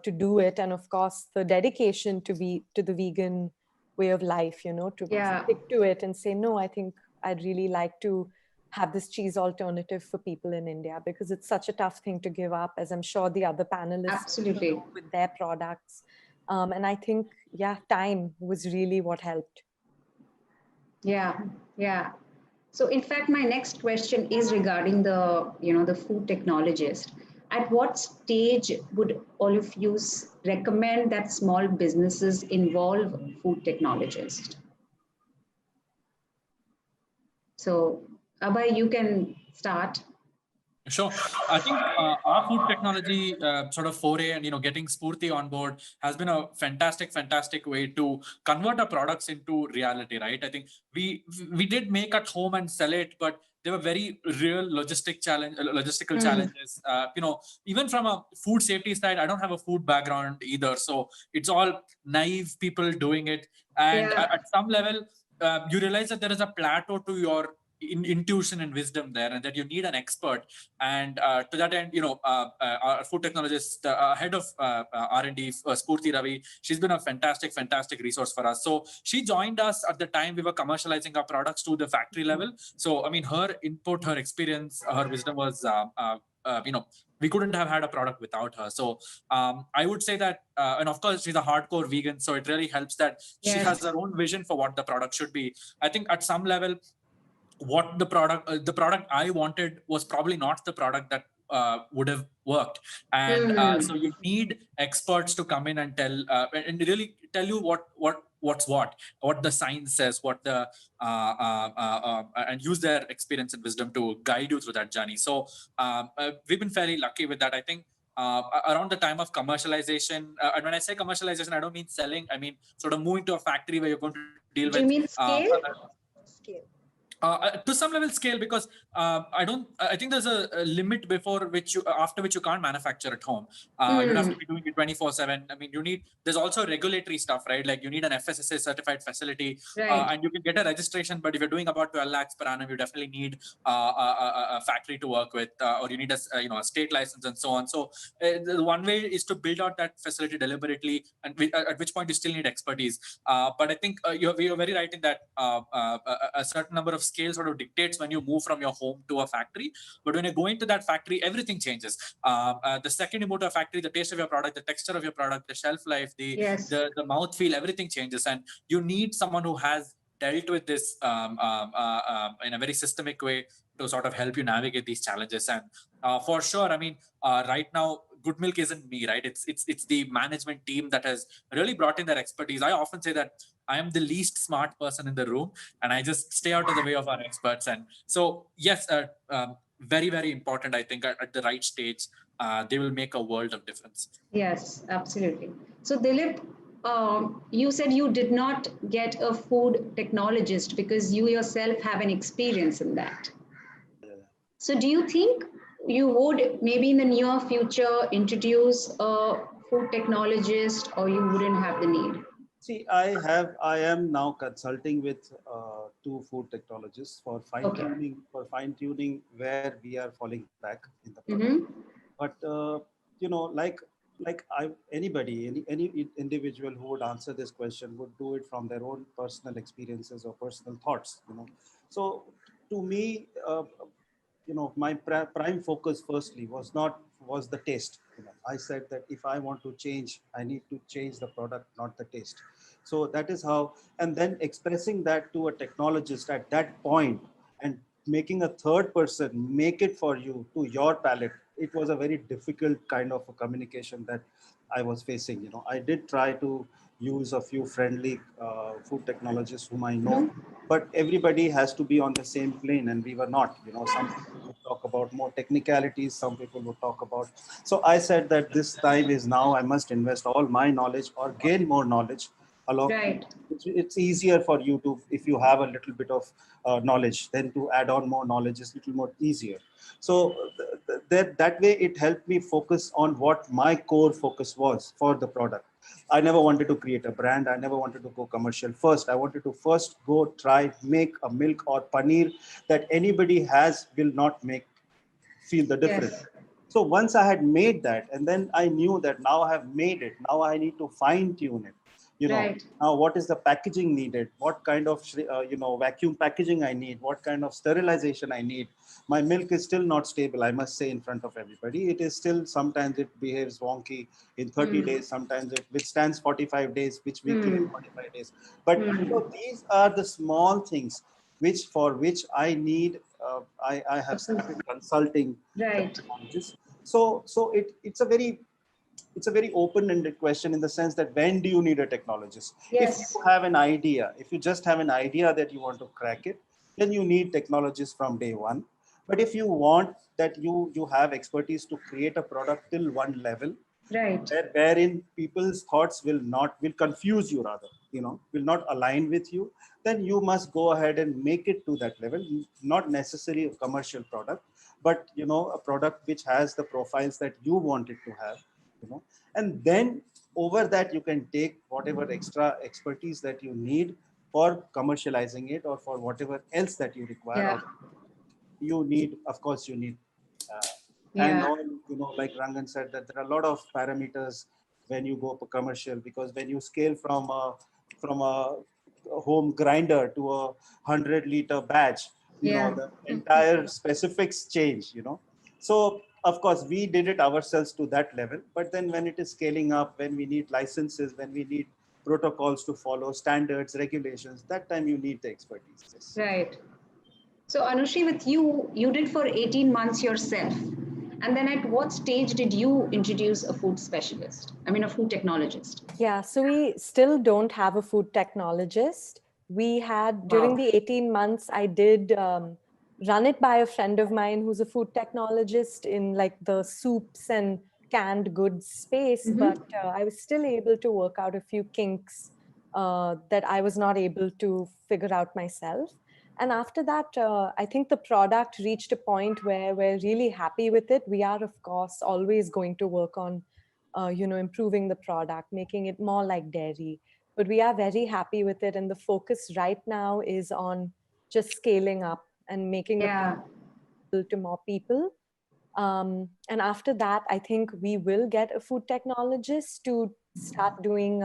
[SPEAKER 2] to do it, and of course the dedication to the vegan way of life, to stick to it and say, no, I think I'd really like to have this cheese alternative for people in India, because it's such a tough thing to give up, as I'm sure the other panelists
[SPEAKER 1] absolutely
[SPEAKER 2] with their products. And I think, time was really what helped.
[SPEAKER 1] Yeah. So in fact, my next question is regarding the food technologist. At what stage would all of you recommend that small businesses involve food technologist? So Abhay, you can start.
[SPEAKER 3] Sure. I think our food technology sort of foray and getting Spurti on board has been a fantastic way to convert our products into reality, right? I think we did make at home and sell it, but there were very real logistical challenges. Even from a food safety side, I don't have a food background either, so it's all naive people doing it, and at some level, you realize that there is a plateau to your intuition and wisdom there, and that you need an expert. And to that end, our food technologist, head of R&D, Spurti Ravi, she's been a fantastic resource for us. So she joined us at the time we were commercializing our products to the factory level. So I mean, her input, her experience, her wisdom was we couldn't have had a product without her. So I would say that, and of course she's a hardcore vegan, so it really helps that she has her own vision for what the product should be. I think at some level, what the product I wanted was probably not the product that would have worked. And so you need experts to come in and really tell you what's what the science says, what the and use their experience and wisdom to guide you through that journey. So we've been fairly lucky with that. I think around the time of commercialization, and when I say commercialization, I don't mean selling, I mean sort of moving to a factory where you're going to deal with.
[SPEAKER 1] Do you mean scale?
[SPEAKER 5] Scale.
[SPEAKER 3] To some level scale, because I think there's a limit after which you can't manufacture at home. You have to be doing it 24/7. I mean, there's also regulatory stuff, right? Like you need an FSSA certified facility, and you can get a registration, but if you're doing about 12 lakhs per annum, you definitely need a factory to work with, or you need a state license and so on. So the one way is to build out that facility deliberately, and at which point you still need expertise. But I think you're very right in that a certain number of scale sort of dictates when you move from your home to a factory. But when you go into that factory, everything changes. The second you move to a factory, the taste of your product, the texture of your product, the shelf life, the mouthfeel, everything changes. And you need someone who has dealt with this in a very systemic way to sort of help you navigate these challenges. And for sure, I mean, right now, Good Milk isn't me, right? It's the management team that has really brought in their expertise. I often say that I am the least smart person in the room, and I just stay out of the way of our experts. And so, yes, very, very important, I think, at the right stage, they will make a world of difference.
[SPEAKER 1] Yes, absolutely. So Dilip, you said you did not get a food technologist because you yourself have an experience in that. So do you think you would maybe in the near future introduce a food technologist, or you wouldn't have the need?
[SPEAKER 4] See, I am now consulting with 2 food technologists for fine tuning where we are falling back in the product. But you know, anybody, any individual who would answer this question would do it from their own personal experiences or personal thoughts. You know, so to me, you know, my prime focus firstly was the taste. You know, I said that if I want to change, I need to change the product, not the taste. So that is how, and then expressing that to a technologist at that point and making a third person make it for you to your palate, it was a very difficult kind of a communication that I was facing. You know, I did try to use a few friendly food technologists whom I know, but everybody has to be on the same plane, and we were not. You know, some people would talk about more technicalities, some people would talk about. So I said that this time is now. I must invest all my knowledge or gain more knowledge along.
[SPEAKER 1] Right.
[SPEAKER 4] It's easier for you to, if you have a little bit of knowledge, then to add on more knowledge is a little more easier. So that way it helped me focus on what my core focus was for the product. I never wanted to create a brand. I never wanted to go commercial first. I wanted to first go try, make a milk or paneer that anybody will not feel the difference.
[SPEAKER 1] Yes.
[SPEAKER 4] So once I had made that, and then I knew that now I have made it, now I need to fine tune it. You know, now what is the packaging needed? What kind of, vacuum packaging I need? What kind of sterilization I need? My milk is still not stable, I must say, in front of everybody. It is still, sometimes it behaves wonky in 30 days. Sometimes it withstands 45 days, which we clean 45 days. But you know, these are the small things for which I need, I have started consulting technologists. So it's a very open-ended question in the sense that when do you need a technologist?
[SPEAKER 1] Yes.
[SPEAKER 4] If you have an idea, if you just have an idea that you want to crack it, then you need technologists from day one. But if you want that you have expertise to create a product till one level, wherein people's thoughts will confuse you, rather, you know, will not align with you, then you must go ahead and make it to that level. Not necessarily a commercial product, but you know, a product which has the profiles that you want it to have. You know, and then over that you can take whatever extra expertise that you need for commercializing it, or for whatever else that you require. Or you need, of course, you need and all, you know, like Rangan said, that there are a lot of parameters when you go for commercial, because when you scale from a home grinder to a 100-liter batch, you know, the entire specifics change, you know. So of course we did it ourselves to that level, but then when it is scaling up, when we need licenses, when we need protocols to follow, standards, regulations, that time you need the expertise.
[SPEAKER 1] Right. So Anushri, with you did for 18 months yourself. And then at what stage did you introduce a food specialist? I mean, a food technologist?
[SPEAKER 2] Yeah, so we still don't have a food technologist. We had, during the 18 months, I did run it by a friend of mine who's a food technologist in like the soups and canned goods space, but I was still able to work out a few kinks that I was not able to figure out myself. And after that, I think the product reached a point where we're really happy with it. We are, of course, always going to work on, improving the product, making it more like dairy. But we are very happy with it. And the focus right now is on just scaling up and making it to more people. And after that, I think we will get a food technologist to start doing,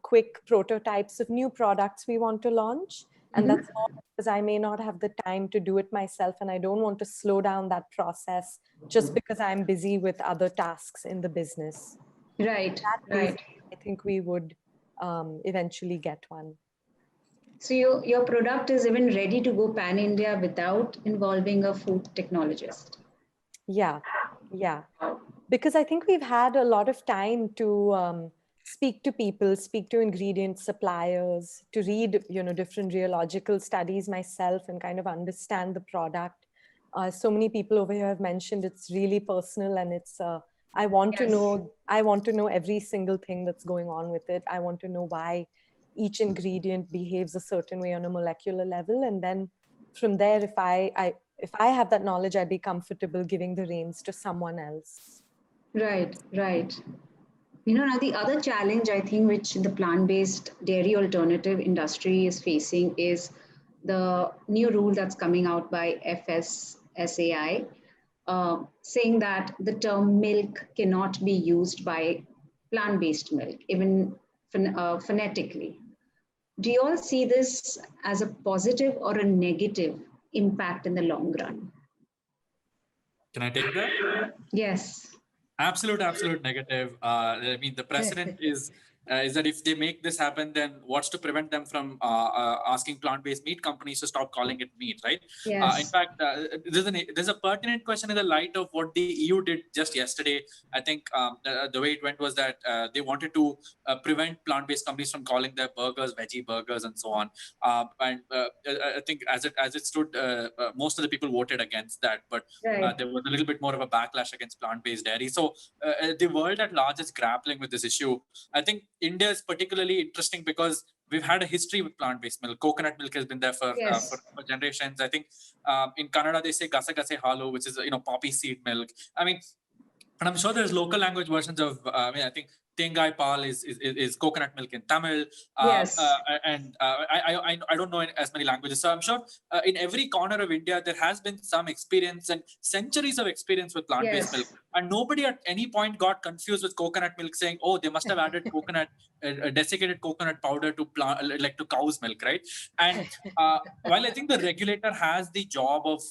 [SPEAKER 2] quick prototypes of new products we want to launch. And that's all because I may not have the time to do it myself, and I don't want to slow down that process just because I'm busy with other tasks in the business.
[SPEAKER 1] Right, right.
[SPEAKER 2] I think we would eventually get one.
[SPEAKER 1] So your product is even ready to go pan-India without involving a food technologist?
[SPEAKER 2] Yeah, yeah. Because I think we've had a lot of time to speak to people, speak to ingredient suppliers, to read, different rheological studies myself and kind of understand the product. So many people over here have mentioned it's really personal, and it's, I want to know every single thing that's going on with it. I want to know why each ingredient behaves a certain way on a molecular level. And then from there, if I have that knowledge, I'd be comfortable giving the reins to someone else.
[SPEAKER 1] Right, right. Now the other challenge I think which the plant-based dairy alternative industry is facing is the new rule that's coming out by FSSAI, saying that the term milk cannot be used by plant-based milk, even phonetically. Do you all see this as a positive or a negative impact in the long run?
[SPEAKER 3] Can I take that?
[SPEAKER 1] Yes.
[SPEAKER 3] Absolute negative. I mean, the precedent is that if they make this happen, then what's to prevent them from asking plant-based meat companies to stop calling it meat, right?
[SPEAKER 1] Yes.
[SPEAKER 3] In fact, there's a pertinent question in the light of what the EU did just yesterday. I think the way it went was that they wanted to prevent plant-based companies from calling their burgers veggie burgers and so on. And I think as it stood, most of the people voted against that, but there was a little bit more of a backlash against plant-based dairy. So the world at large is grappling with this issue. I think India is particularly interesting because we've had a history with plant-based milk. Coconut milk has been there for generations. I think in Kannada they say gasa gase halu, which is poppy seed milk. I mean, and I'm sure there's local language versions of. I think Tengai Pal is coconut milk in Tamil. And I don't know as many languages. So I'm sure in every corner of India, there has been some experience and centuries of experience with plant-based milk. And nobody at any point got confused with coconut milk saying, oh, they must have added desiccated coconut powder to to cow's milk, right? And while I think the regulator has the job of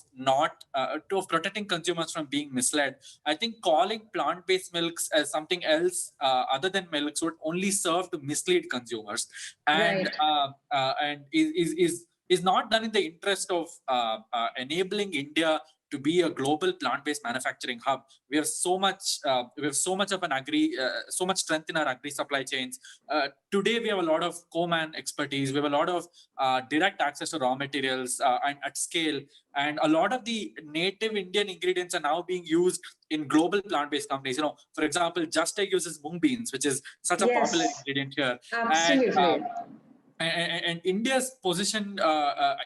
[SPEAKER 3] of protecting consumers from being misled, I think calling plant-based milks as something else other than milks would only serve to mislead consumers, and is not done in the interest of enabling India to be a global plant-based manufacturing hub. We have so much of so much strength in our agri supply chains. Today we have a lot of co-man expertise. We have a lot of direct access to raw materials and at scale. And a lot of the native Indian ingredients are now being used in global plant-based companies. For example, Just Egg uses mung beans, which is such a popular ingredient here.
[SPEAKER 1] Absolutely.
[SPEAKER 3] And India's position,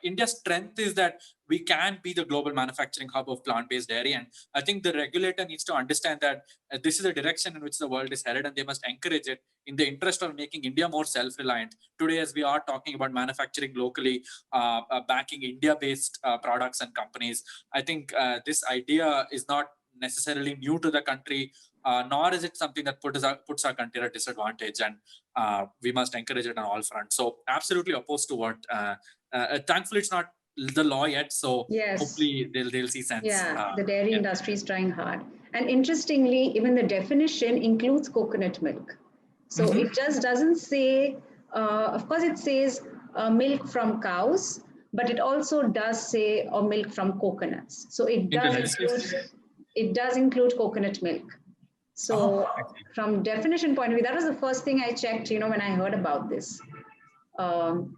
[SPEAKER 3] India's strength is that we can be the global manufacturing hub of plant-based dairy. And I think the regulator needs to understand that this is the direction in which the world is headed, and they must encourage it in the interest of making India more self-reliant. Today, as we are talking about manufacturing locally, backing India-based products and companies, I think this idea is not necessarily new to the country, nor is it something that puts our country at a disadvantage, and we must encourage it on all fronts. So absolutely opposed to what, thankfully it's not the law yet, so hopefully they'll see sense.
[SPEAKER 1] The dairy industry is trying hard. And interestingly, even the definition includes coconut milk. So it just doesn't say, of course it says milk from cows, but it also does say milk from coconuts. So it does include coconut milk. So from definition point of view, that was the first thing I checked, when I heard about this.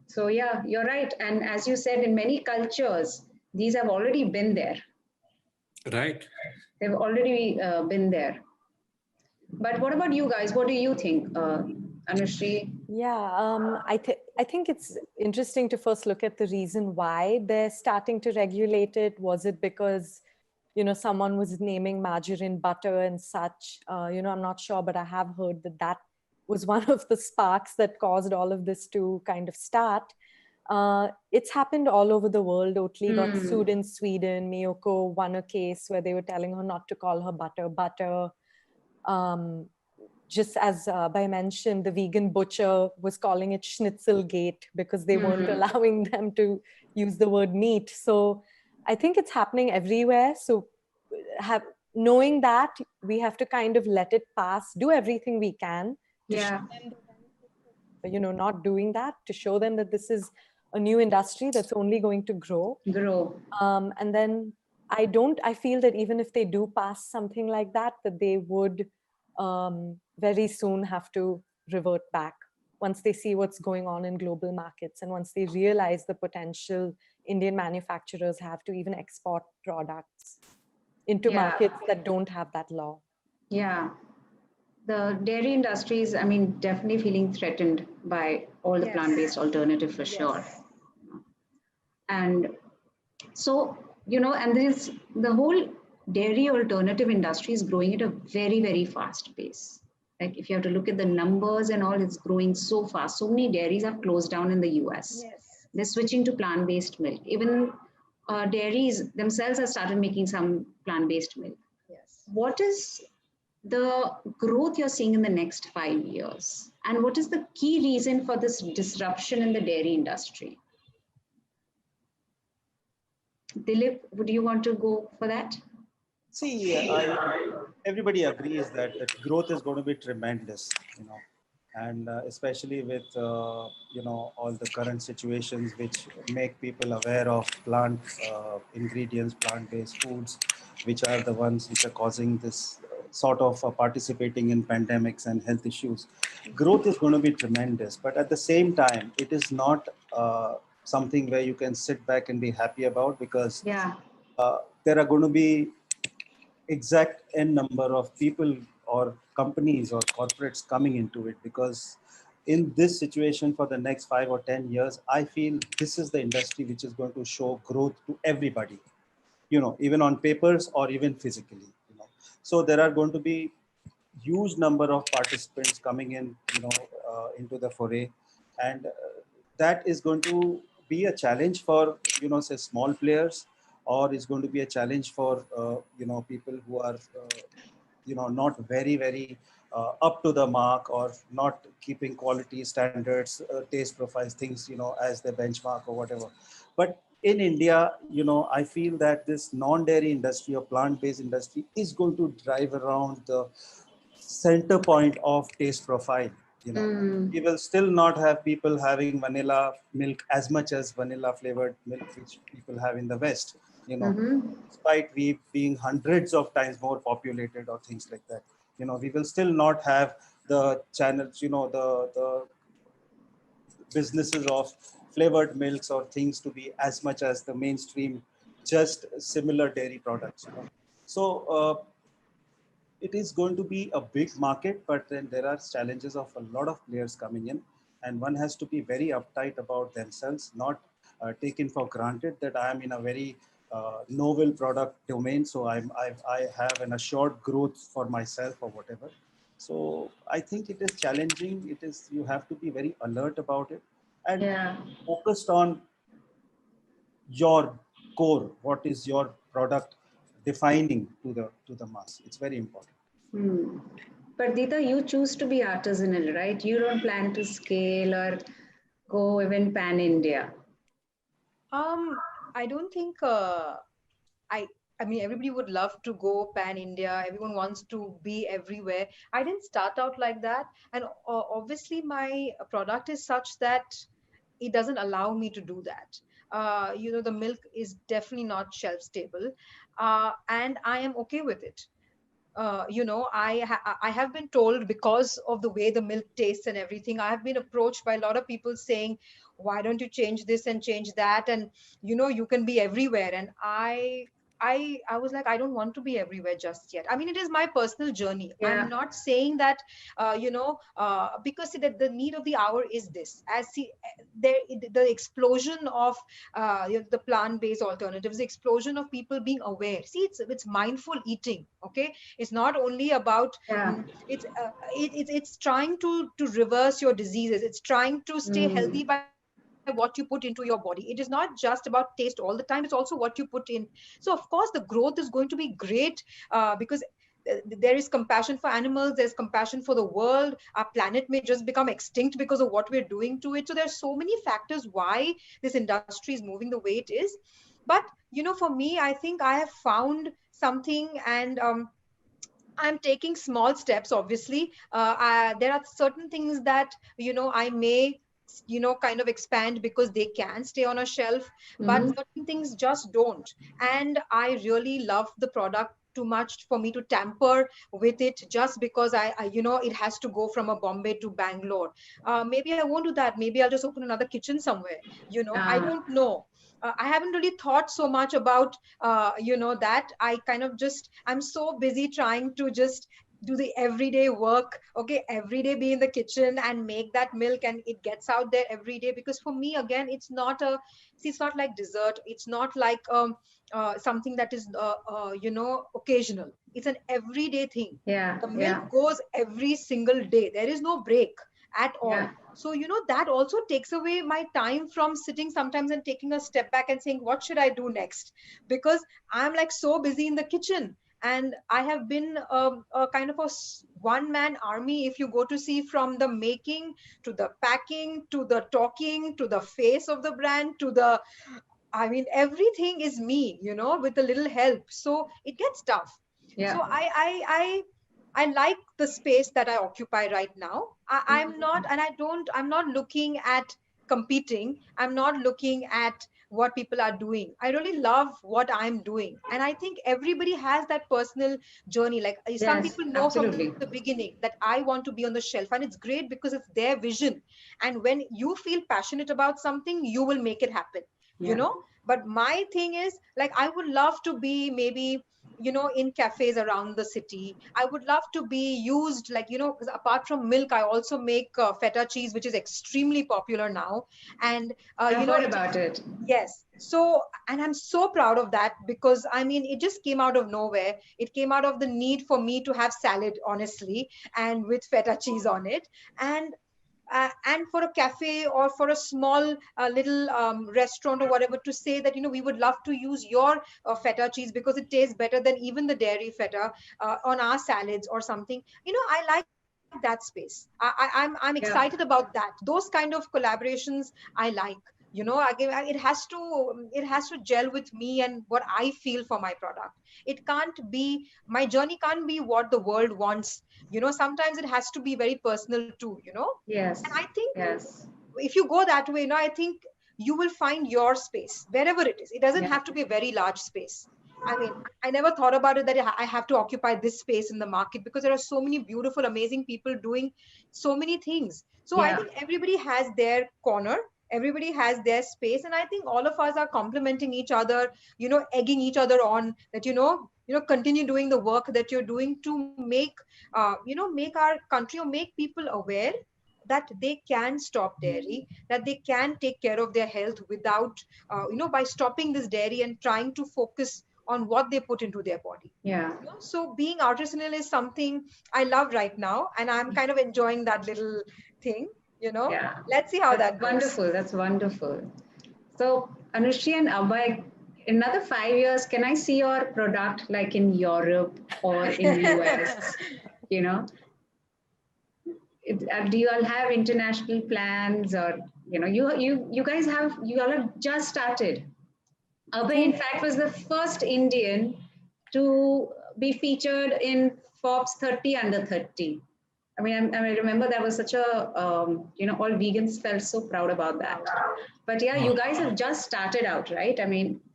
[SPEAKER 1] So yeah, you're right. And as you said, in many cultures, these have already been there.
[SPEAKER 3] Right.
[SPEAKER 1] They've already been there. But what about you guys? What do you think, Anushree?
[SPEAKER 2] Yeah, I think it's interesting to first look at the reason why they're starting to regulate it. Was it because someone was naming margarine butter and such? I'm not sure, but I have heard that was one of the sparks that caused all of this to kind of start. It's happened all over the world. Oatly got sued in Sweden. Miyoko won a case where they were telling her not to call her butter. just as Abhay mentioned, the vegan butcher was calling it Schnitzelgate because they weren't allowing them to use the word meat. So I think it's happening everywhere. So knowing that, we have to kind of let it pass, do everything we can to show them the benefits of, not doing that, to show them that this is a new industry that's only going to grow. And then I feel that even if they do pass something like that, that they would very soon have to revert back once they see what's going on in global markets and once they realize the potential Indian manufacturers have to even export products into markets that don't have that law.
[SPEAKER 1] Yeah. The dairy industry is, I mean, definitely feeling threatened by all the plant-based alternative for sure. And so, and there's the whole dairy alternative industry is growing at a very, very fast pace. Like if you have to look at the numbers and all, it's growing so fast. So many dairies have closed down in the US. They're switching to plant-based milk. Even dairies themselves have started making some plant-based milk. What is the growth you're seeing in the next 5 years? And what is the key reason for this disruption in the dairy industry? Dilip, would you want to go for that?
[SPEAKER 4] See, everybody agrees that growth is going to be tremendous, and especially with, all the current situations which make people aware of plant ingredients, plant-based foods, which are the ones which are causing this sort of participating in pandemics and health issues. Growth is going to be tremendous, but at the same time, it is not something where you can sit back and be happy about, because there are going to be exact n number of people or companies or corporates coming into it, because in this situation for the next 5 or 10 years, I feel this is the industry which is going to show growth to everybody, even on papers or even physically. So there are going to be huge number of participants coming in, into the foray, and that is going to be a challenge for, say small players, or is going to be a challenge for, people who are, not very, very up to the mark, or not keeping quality standards, taste profiles, things, as the benchmark or whatever. But in India, I feel that this non-dairy industry or plant-based industry is going to drive around the center point of taste profile. We will still not have people having vanilla milk as much as vanilla flavored milk which people have in the West, despite we being hundreds of times more populated or things like that. We will still not have the channels, the businesses of flavored milks or things to be as much as the mainstream, just similar dairy products. So it is going to be a big market, but then there are challenges of a lot of players coming in, and one has to be very uptight about themselves, not taken for granted that I am in a very novel product domain, so I have an assured growth for myself or whatever. So I think it is challenging. You have to be very alert about it and focused on your core. What is your product defining to the mass? It's very important.
[SPEAKER 1] But Dita, you choose to be artisanal, right? You don't plan to scale or go even pan India.
[SPEAKER 5] I don't think I mean, everybody would love to go pan India. Everyone wants to be everywhere. I didn't start out like that. And obviously my product is such that it doesn't allow me to do that. The milk is definitely not shelf stable. And I am okay with it. I have been told, because of the way the milk tastes and everything, I have been approached by a lot of people saying, why don't you change this and change that? And, you can be everywhere. And I was like, I don't want to be everywhere just yet. I mean, it is my personal journey. I'm not saying that, because the need of the hour is this. The explosion of the plant-based alternatives, the explosion of people being aware. See, it's mindful eating. Okay, it's not only about it's trying to reverse your diseases. It's trying to stay healthy by what you put into your body. It is not just about taste all the time. It's also what you put in. So of course the growth is going to be great, because there is compassion for animals, there's compassion for the world. Our planet may just become extinct because of what we're doing to it. So there's so many factors why this industry is moving the way it is. But for me, I think I have found something, and I'm taking small steps. Obviously, there are certain things that I may kind of expand because they can stay on a shelf, but certain things just don't. And I really love the product too much for me to tamper with it just because I it has to go from a Bombay to Bangalore. Maybe I won't do that. Maybe I'll just open another kitchen somewhere. I don't know. I haven't really thought so much about that. I'm so busy trying to just do the everyday work. Okay, every day be in the kitchen and make that milk, and it gets out there every day. Because for me, again, it's not like dessert. It's not like something that is occasional. It's an everyday thing.
[SPEAKER 1] Yeah.
[SPEAKER 5] The milk goes every single day. There is no break at all.
[SPEAKER 1] Yeah.
[SPEAKER 5] So, that also takes away my time from sitting sometimes and taking a step back and saying, what should I do next? Because I'm like so busy in the kitchen. And I have been a kind of a one-man army, if you go to see, from the making to the packing to the talking to the face of the brand to the, everything is me, with a little help. So it gets tough.
[SPEAKER 1] Yeah.
[SPEAKER 5] So I like the space that I occupy right now. I'm not looking at competing. I'm not looking at what people are doing. I really love what I'm doing. And I think everybody has that personal journey. Like some people know
[SPEAKER 1] absolutely.
[SPEAKER 5] from the beginning that I want to be on the shelf, and it's great because it's their vision. And when you feel passionate about something, you will make it happen, But my thing is, like, I would love to be maybe in cafes around the city. I would love to be used, like, because apart from milk, I also make feta cheese, which is extremely popular now. And,
[SPEAKER 1] I've heard about it.
[SPEAKER 5] Yes. So, and I'm so proud of that because, it just came out of nowhere. It came out of the need for me to have salad, honestly, and with feta cheese on it. And for a cafe or for a small little restaurant or whatever to say that, we would love to use your feta cheese because it tastes better than even the dairy feta on our salads or something. I like that space. I'm excited about that. Those kind of collaborations I like. Again, it has to gel with me and what I feel for my product. My journey can't be what the world wants. Sometimes it has to be very personal too.
[SPEAKER 1] Yes.
[SPEAKER 5] And I think
[SPEAKER 1] yes.
[SPEAKER 5] if you go that way, I think you will find your space wherever it is. It doesn't have to be a very large space. I never thought about it that I have to occupy this space in the market because there are so many beautiful, amazing people doing so many things. So I think everybody has their corner. Everybody has their space. And I think all of us are complementing each other, egging each other on that, continue doing the work that you're doing to make, make our country or make people aware that they can stop dairy, that they can take care of their health without, by stopping this dairy and trying to focus on what they put into their body.
[SPEAKER 1] Yeah.
[SPEAKER 5] So being artisanal is something I love right now, and I'm kind of enjoying that little thing. Let's see how that goes.
[SPEAKER 1] Wonderful. That's wonderful. So Anushri and Abhay, another 5 years, can I see your product like in Europe or in US? Do you all have international plans, or you guys you all have just started? Abhay, in fact, was the first Indian to be featured in Forbes 30 under 30. I remember that was such a, all vegans felt so proud about that. But yeah, you guys have just started out, right?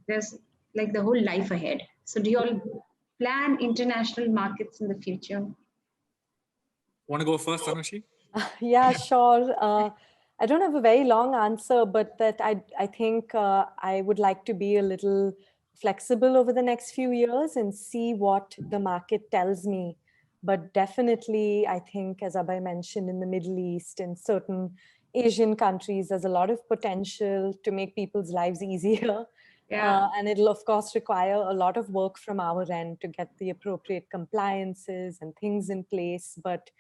[SPEAKER 1] There's like the whole life ahead. So do you all plan international markets in the future?
[SPEAKER 3] Want to go first, Anushri?
[SPEAKER 2] Yeah, sure. I don't have a very long answer, but that I think I would like to be a little flexible over the next few years and see what the market tells me. But definitely, I think, as Abhay mentioned, in the Middle East and certain Asian countries, there's a lot of potential to make people's lives easier.
[SPEAKER 1] Yeah.
[SPEAKER 2] And it'll, of course, require a lot of work from our end to get the appropriate compliances and things in place. But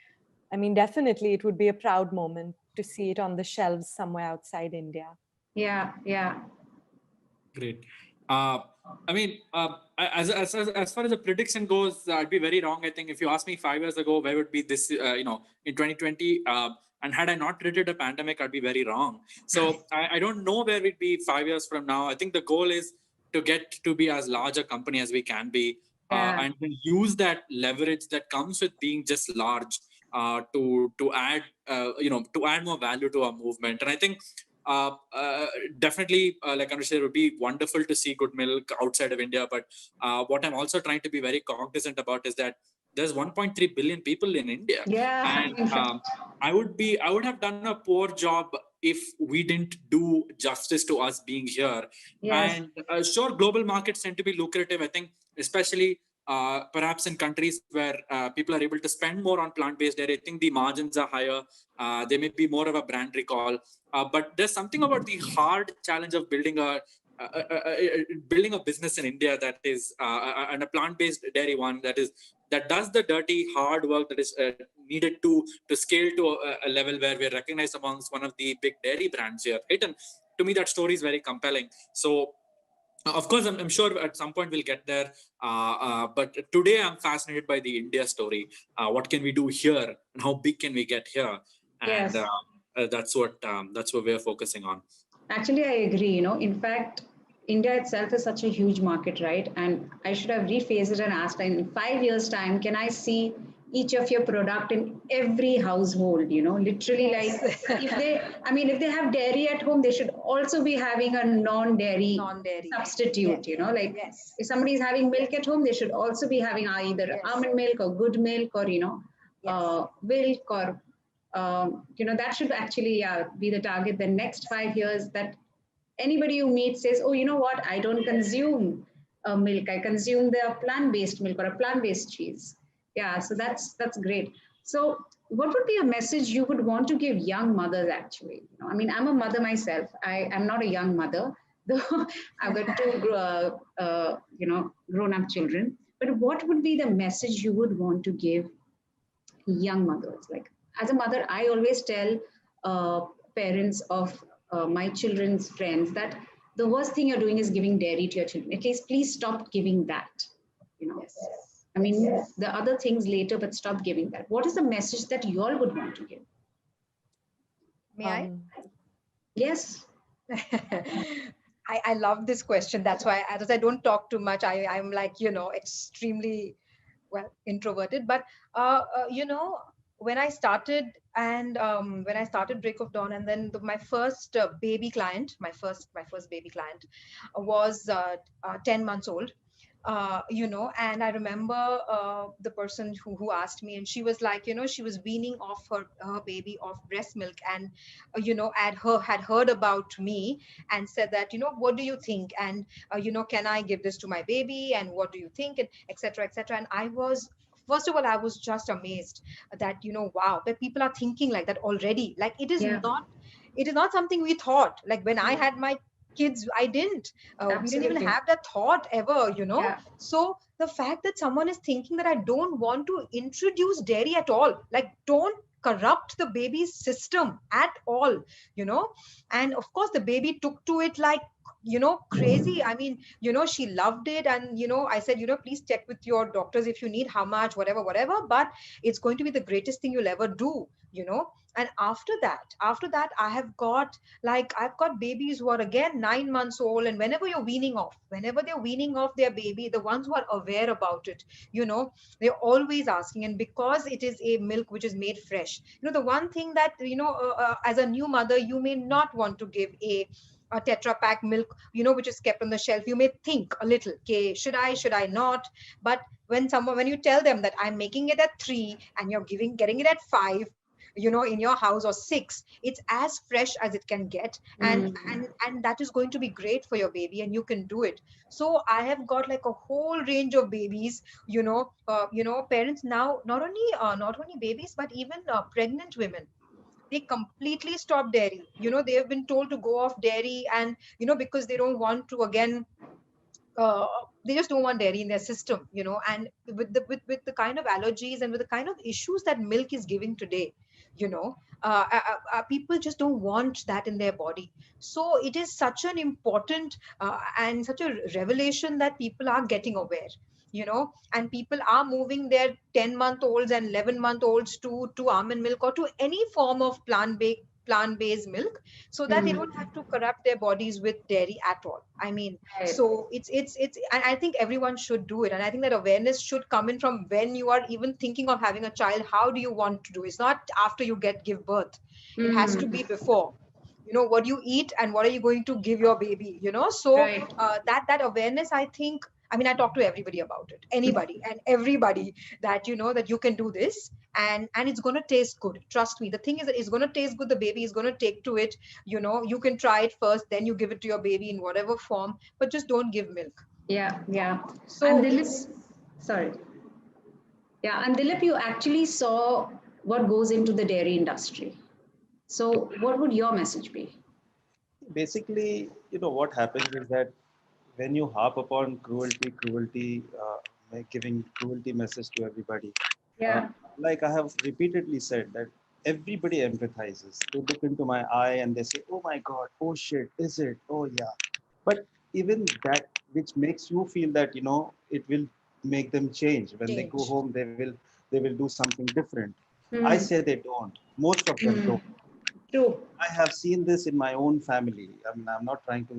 [SPEAKER 2] definitely it would be a proud moment to see it on the shelves somewhere outside India.
[SPEAKER 1] Yeah, yeah.
[SPEAKER 3] Great. I mean, as far as the prediction goes, I'd be very wrong. I think if you asked me 5 years ago, where would be this, in 2020, and had I not predicted a pandemic, I'd be very wrong. So I don't know where we'd be 5 years from now. I think the goal is to get to be as large a company as we can be, and then use that leverage that comes with being just large to add, to add more value to our movement. And I think definitely, like Anushka said, it would be wonderful to see Good Milk outside of India. But what I'm also trying to be very cognizant about is that there's 1.3 billion people in India.
[SPEAKER 1] Yeah.
[SPEAKER 3] And I would have done a poor job if we didn't do justice to us being here.
[SPEAKER 1] Yes.
[SPEAKER 3] And sure, global markets tend to be lucrative. I think, especially perhaps in countries where people are able to spend more on plant-based dairy, I think the margins are higher. There may be more of a brand recall. But there's something about the hard challenge of building a business in India that is and a plant-based dairy one that does the dirty hard work that is needed to scale to a level where we're recognized amongst one of the big dairy brands here, right? And to me, that story is very compelling. So of course, I'm sure at some point we'll get there. But today I'm fascinated by the India story. What can we do here, and how big can we get here? And that's what we're focusing on.
[SPEAKER 1] Actually, I agree. In fact, India itself is such a huge market, right? And I should have rephrased it and asked, in 5 years' time, can I see each of your product in every household? Literally, like if they have dairy at home, they should also be having a non-dairy substitute. If somebody is having milk at home, they should also be having either almond milk or good milk or milk or that should actually be the target. The next 5 years, that anybody you meet says, oh, you know what, I don't consume milk, I consume the plant-based milk or a plant-based cheese. Yeah, so that's great. So what would be a message you would want to give young mothers actually? I'm a mother myself. I'm not a young mother, though I've got two grown-up children. But what would be the message you would want to give young mothers? Like, as a mother, I always tell parents of my children's friends that the worst thing you're doing is giving dairy to your children. At least, please stop giving that. The other things later, but stop giving that. What is the message that you all would want to give?
[SPEAKER 5] May I?
[SPEAKER 1] Yes.
[SPEAKER 5] I love this question. That's why, as I don't talk too much, I'm like, extremely introverted. But when I started Break of Dawn, and then my first baby client, my first baby client was 10 months old. And I remember the person who asked me, and she was like, she was weaning off her baby off breast milk, and had heard about me and said that, what do you think, and can I give this to my baby, and what do you think, and etc. And first of all, I was just amazed that, wow, that people are thinking like that already. Like, it is not something we thought. Like, when I had my kids, I didn't. We didn't even have that thought ever, So the fact that someone is thinking that I don't want to introduce dairy at all, like, don't corrupt the baby's system at all, And of course, the baby took to it like, crazy. I mean, she loved it. And, I said, please check with your doctors if you need how much, whatever, but it's going to be the greatest thing you'll ever do, And after that, I've got babies who are again 9 months old. And whenever they're weaning off their baby, the ones who are aware about it, they're always asking. And because it is a milk which is made fresh, the one thing that, as a new mother, you may not want to give a Tetra Pak milk, which is kept on the shelf. You may think a little, okay, should I not? But when you tell them that I'm making it at 3 and you're getting it at 5, in your house, or 6, it's as fresh as it can get. And that is going to be great for your baby, and you can do it. So I have got like a whole range of babies, parents now, not only babies, but even pregnant women. They completely stop dairy. They have been told to go off dairy, and because they don't want to again they just don't want dairy in their system, and with the kind of allergies and with the kind of issues that milk is giving today, you know. People just don't want that in their body. So it is such an important and such a revelation that people are getting aware, you know, and people are moving their 10-month-olds and 11-month-olds to almond milk or to any form of plant-based milk, so that they don't have to corrupt their bodies with dairy at all. I mean,
[SPEAKER 1] Right.
[SPEAKER 5] so it's and I think everyone should do it, and I think that awareness should come in from when you are even thinking of having a child. How do you want to do? It's not after you give birth. It has to be before. You know, what you eat and what are you going to give your baby, you know. So
[SPEAKER 1] Right.
[SPEAKER 5] that awareness, I think, I mean, I talk to everybody about it, anybody and everybody, that you know that you can do this, and it's going to taste good. Trust me, the thing is that it's going to taste good. The baby is going to take to it, you know. You can try it first, then you give it to your baby in whatever form, but just don't give milk.
[SPEAKER 1] Yeah, yeah.
[SPEAKER 5] So
[SPEAKER 1] And Dilip,
[SPEAKER 5] it's
[SPEAKER 1] sorry. Yeah, and Dilip, you actually saw what goes into the dairy industry. So what would your message be?
[SPEAKER 4] Basically, what happens is that when you harp upon cruelty, giving cruelty message to everybody, uh,
[SPEAKER 1] Yeah.
[SPEAKER 4] like I have repeatedly said, that everybody empathizes. They look into my eye and they say, "Oh my God, oh shit, is it? Oh yeah." But even that, which makes you feel that it will make them change when they go
[SPEAKER 5] change.
[SPEAKER 4] home. They will do something different. I
[SPEAKER 1] Hmm.
[SPEAKER 4] say they don't. Most of them
[SPEAKER 1] Hmm.
[SPEAKER 4] don't.
[SPEAKER 1] True.
[SPEAKER 4] I have seen this in my own family. I mean, I'm not trying to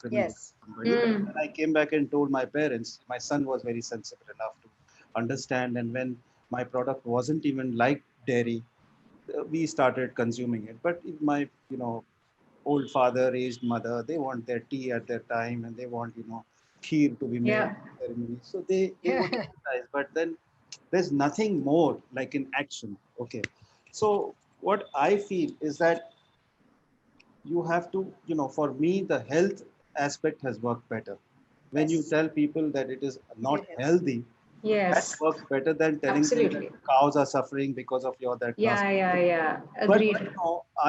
[SPEAKER 4] convince
[SPEAKER 5] Yes.
[SPEAKER 4] somebody, but
[SPEAKER 1] Hmm.
[SPEAKER 4] when I came back and told my parents, my son was very sensitive enough to understand. And when my product wasn't even like dairy, we started consuming it. But if my, old father, aged mother, they want their tea at their time, and they want, kheer to be made
[SPEAKER 1] Yeah.
[SPEAKER 4] at the ceremony. So they would empathize. But then there's nothing more like in action. Okay. So what I feel is that you have to, for me, the health aspect has worked better. When you
[SPEAKER 5] Yes,
[SPEAKER 4] tell people that it is not
[SPEAKER 5] it has.
[SPEAKER 4] healthy, that
[SPEAKER 1] Yes.
[SPEAKER 4] works better than telling them that
[SPEAKER 1] Absolutely.
[SPEAKER 4] cows are suffering because of your that class.
[SPEAKER 1] Yeah, yeah, yeah.
[SPEAKER 4] But
[SPEAKER 1] Agreed.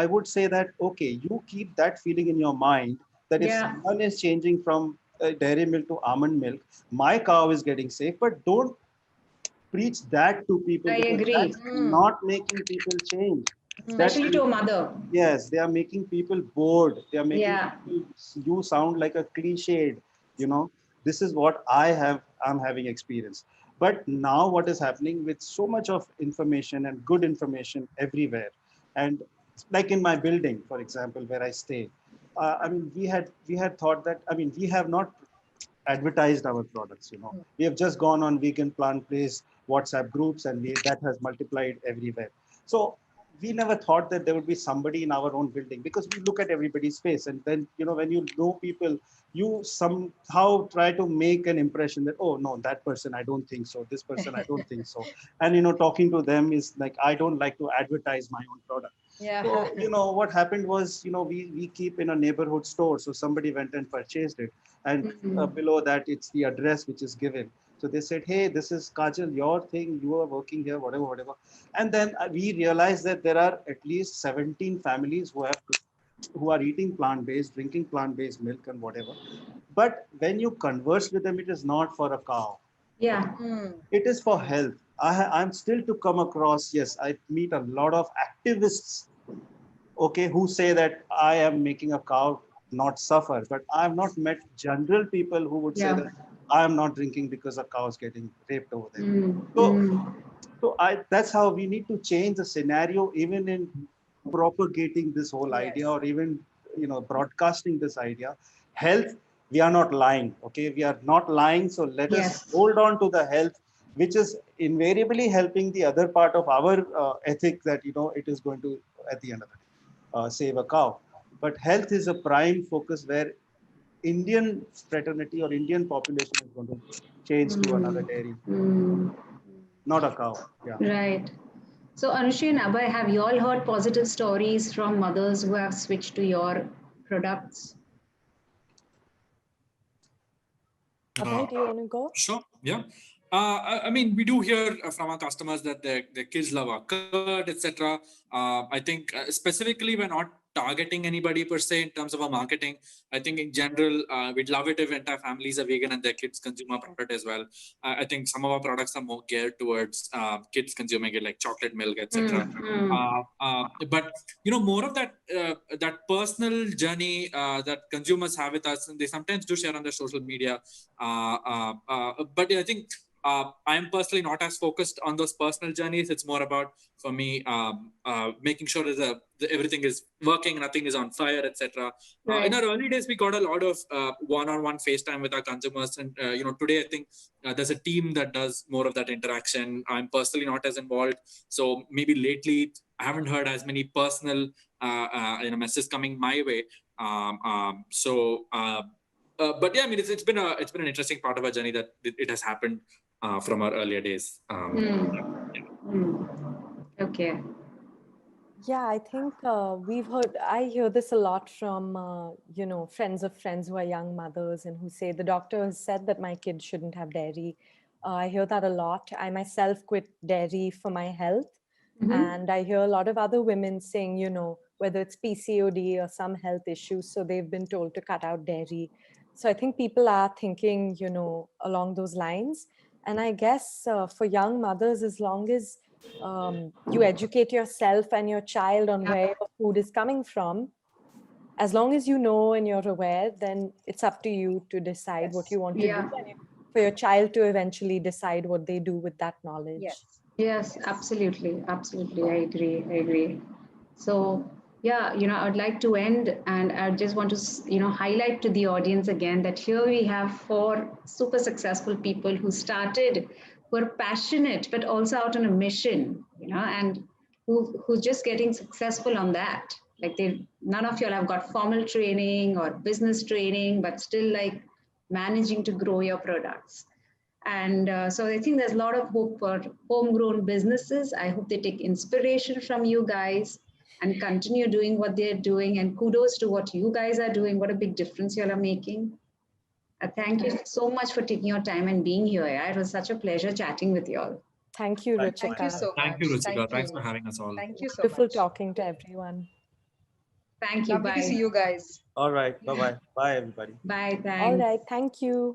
[SPEAKER 4] I would say that, okay, you keep that feeling in your mind that if
[SPEAKER 1] Yeah,
[SPEAKER 4] someone is changing from dairy milk to almond milk, my cow is getting safe. But don't preach that to people,
[SPEAKER 1] I
[SPEAKER 4] because
[SPEAKER 1] agree.
[SPEAKER 4] that's
[SPEAKER 5] Mm,
[SPEAKER 4] not making people change. That's
[SPEAKER 1] Especially to a
[SPEAKER 4] making,
[SPEAKER 1] mother.
[SPEAKER 4] yes, they are making people bored. They are making
[SPEAKER 1] Yeah.
[SPEAKER 4] people, you sound like a cliched, you know. This is what I'm having experience. But now what is happening with so much of information and good information everywhere, and like in my building, for example, where I stay, I mean, we had thought that, I mean, we have not advertised our products. We have just gone on vegan plant-based WhatsApp groups, and that has multiplied everywhere. So we never thought that there would be somebody in our own building, because we look at everybody's face, and then when you know people, you somehow try to make an impression that, oh no, that person I don't think so, this person I don't think so. And talking to them is like, I don't like to advertise my own product.
[SPEAKER 5] yeah.
[SPEAKER 4] So, what happened was, we keep in a neighborhood store. So somebody went and purchased it. And
[SPEAKER 1] Mhm.
[SPEAKER 4] below that, it's the address which is given. So they said, hey, this is Kajal, your thing. You are working here, whatever, whatever. And then we realized that there are at least 17 families who are eating plant-based, drinking plant-based milk and whatever. But when you converse with them, it is not for a cow. Okay.
[SPEAKER 1] Yeah.
[SPEAKER 5] Mm,
[SPEAKER 4] It is for health. I'm still to come across, yes, I meet a lot of activists, okay, who say that I am making a cow not suffer. But I have not met general people who would say
[SPEAKER 1] Yeah.
[SPEAKER 4] that I am not drinking because a cow is getting raped over there.
[SPEAKER 1] Mm.
[SPEAKER 4] So,
[SPEAKER 1] Mm.
[SPEAKER 4] that's how we need to change the scenario, even in propagating this whole idea,
[SPEAKER 5] yes.
[SPEAKER 4] or even broadcasting this idea. Health, we are not lying. Okay, we are not lying. So let us
[SPEAKER 1] Yes.
[SPEAKER 4] hold on to the health, which is invariably helping the other part of our ethic, that it is going to, at the end of the day, save a cow. But health is a prime focus, where Indian fraternity or Indian population is going to change to another
[SPEAKER 1] Mm.
[SPEAKER 4] dairy,
[SPEAKER 1] Mm.
[SPEAKER 4] not a cow. Yeah.
[SPEAKER 1] Right. So Anushri and Abhay, have you all heard positive stories from mothers who have switched to your products?
[SPEAKER 2] Abhay, do you want to go?
[SPEAKER 3] Sure. Yeah. I mean, we do hear from our customers that their kids love our curd, etc. I think specifically we're not targeting anybody per se in terms of our marketing. I think in general, we'd love it if entire families are vegan and their kids consume our product as well. I think some of our products are more geared towards kids consuming it, like chocolate milk, etc. But more of that that personal journey that consumers have with us, and they sometimes do share on their social media. But I think I am personally not as focused on those personal journeys. It's more about, for me, making sure that everything is working, nothing is on fire, etc.
[SPEAKER 1] Right.
[SPEAKER 3] In our early days, we got a lot of one-on-one FaceTime with our consumers, and today I think there's a team that does more of that interaction. I'm personally not as involved, so maybe lately I haven't heard as many personal messages coming my way. But yeah, I mean, it's been an interesting part of our journey that it has happened from our earlier days.
[SPEAKER 1] Okay.
[SPEAKER 2] Yeah, I think I hear this a lot from, friends of friends who are young mothers and who say, the doctor has said that my kid shouldn't have dairy. I hear that a lot. I myself quit dairy for my health. And I hear a lot of other women saying, whether it's PCOD or some health issues, so they've been told to cut out dairy. So I think people are thinking, along those lines. And I guess for young mothers, as long as you educate yourself and your child on where your food is coming from, as long as you know and you're aware, then it's up to you to decide what you want to do, and for your child to eventually decide what they do with that knowledge.
[SPEAKER 1] Yes, absolutely. Absolutely. I agree. So, yeah, I'd like to end, and I just want to, highlight to the audience again that here we have 4 super successful people who were passionate, but also out on a mission, and who's just getting successful on that. Like none of y'all have got formal training or business training, but still like managing to grow your products. And so I think there's a lot of hope for homegrown businesses. I hope they take inspiration from you guys and continue doing what they're doing. And kudos to what you guys are doing. What a big difference you all are making. Thank you so much for taking your time and being here. It was such a pleasure chatting with you all.
[SPEAKER 2] Thank you, Ruchika.
[SPEAKER 5] Thank you so much.
[SPEAKER 3] Thank you, Ruchika. Thanks for having us all.
[SPEAKER 5] Thank you so
[SPEAKER 2] Wonderful
[SPEAKER 5] much.
[SPEAKER 2] talking to everyone.
[SPEAKER 1] Thank you.
[SPEAKER 5] Lovely
[SPEAKER 1] Bye.
[SPEAKER 5] to see you guys.
[SPEAKER 4] All right. Bye-bye. Bye, everybody.
[SPEAKER 1] Bye. Thanks.
[SPEAKER 2] All right. Thank you.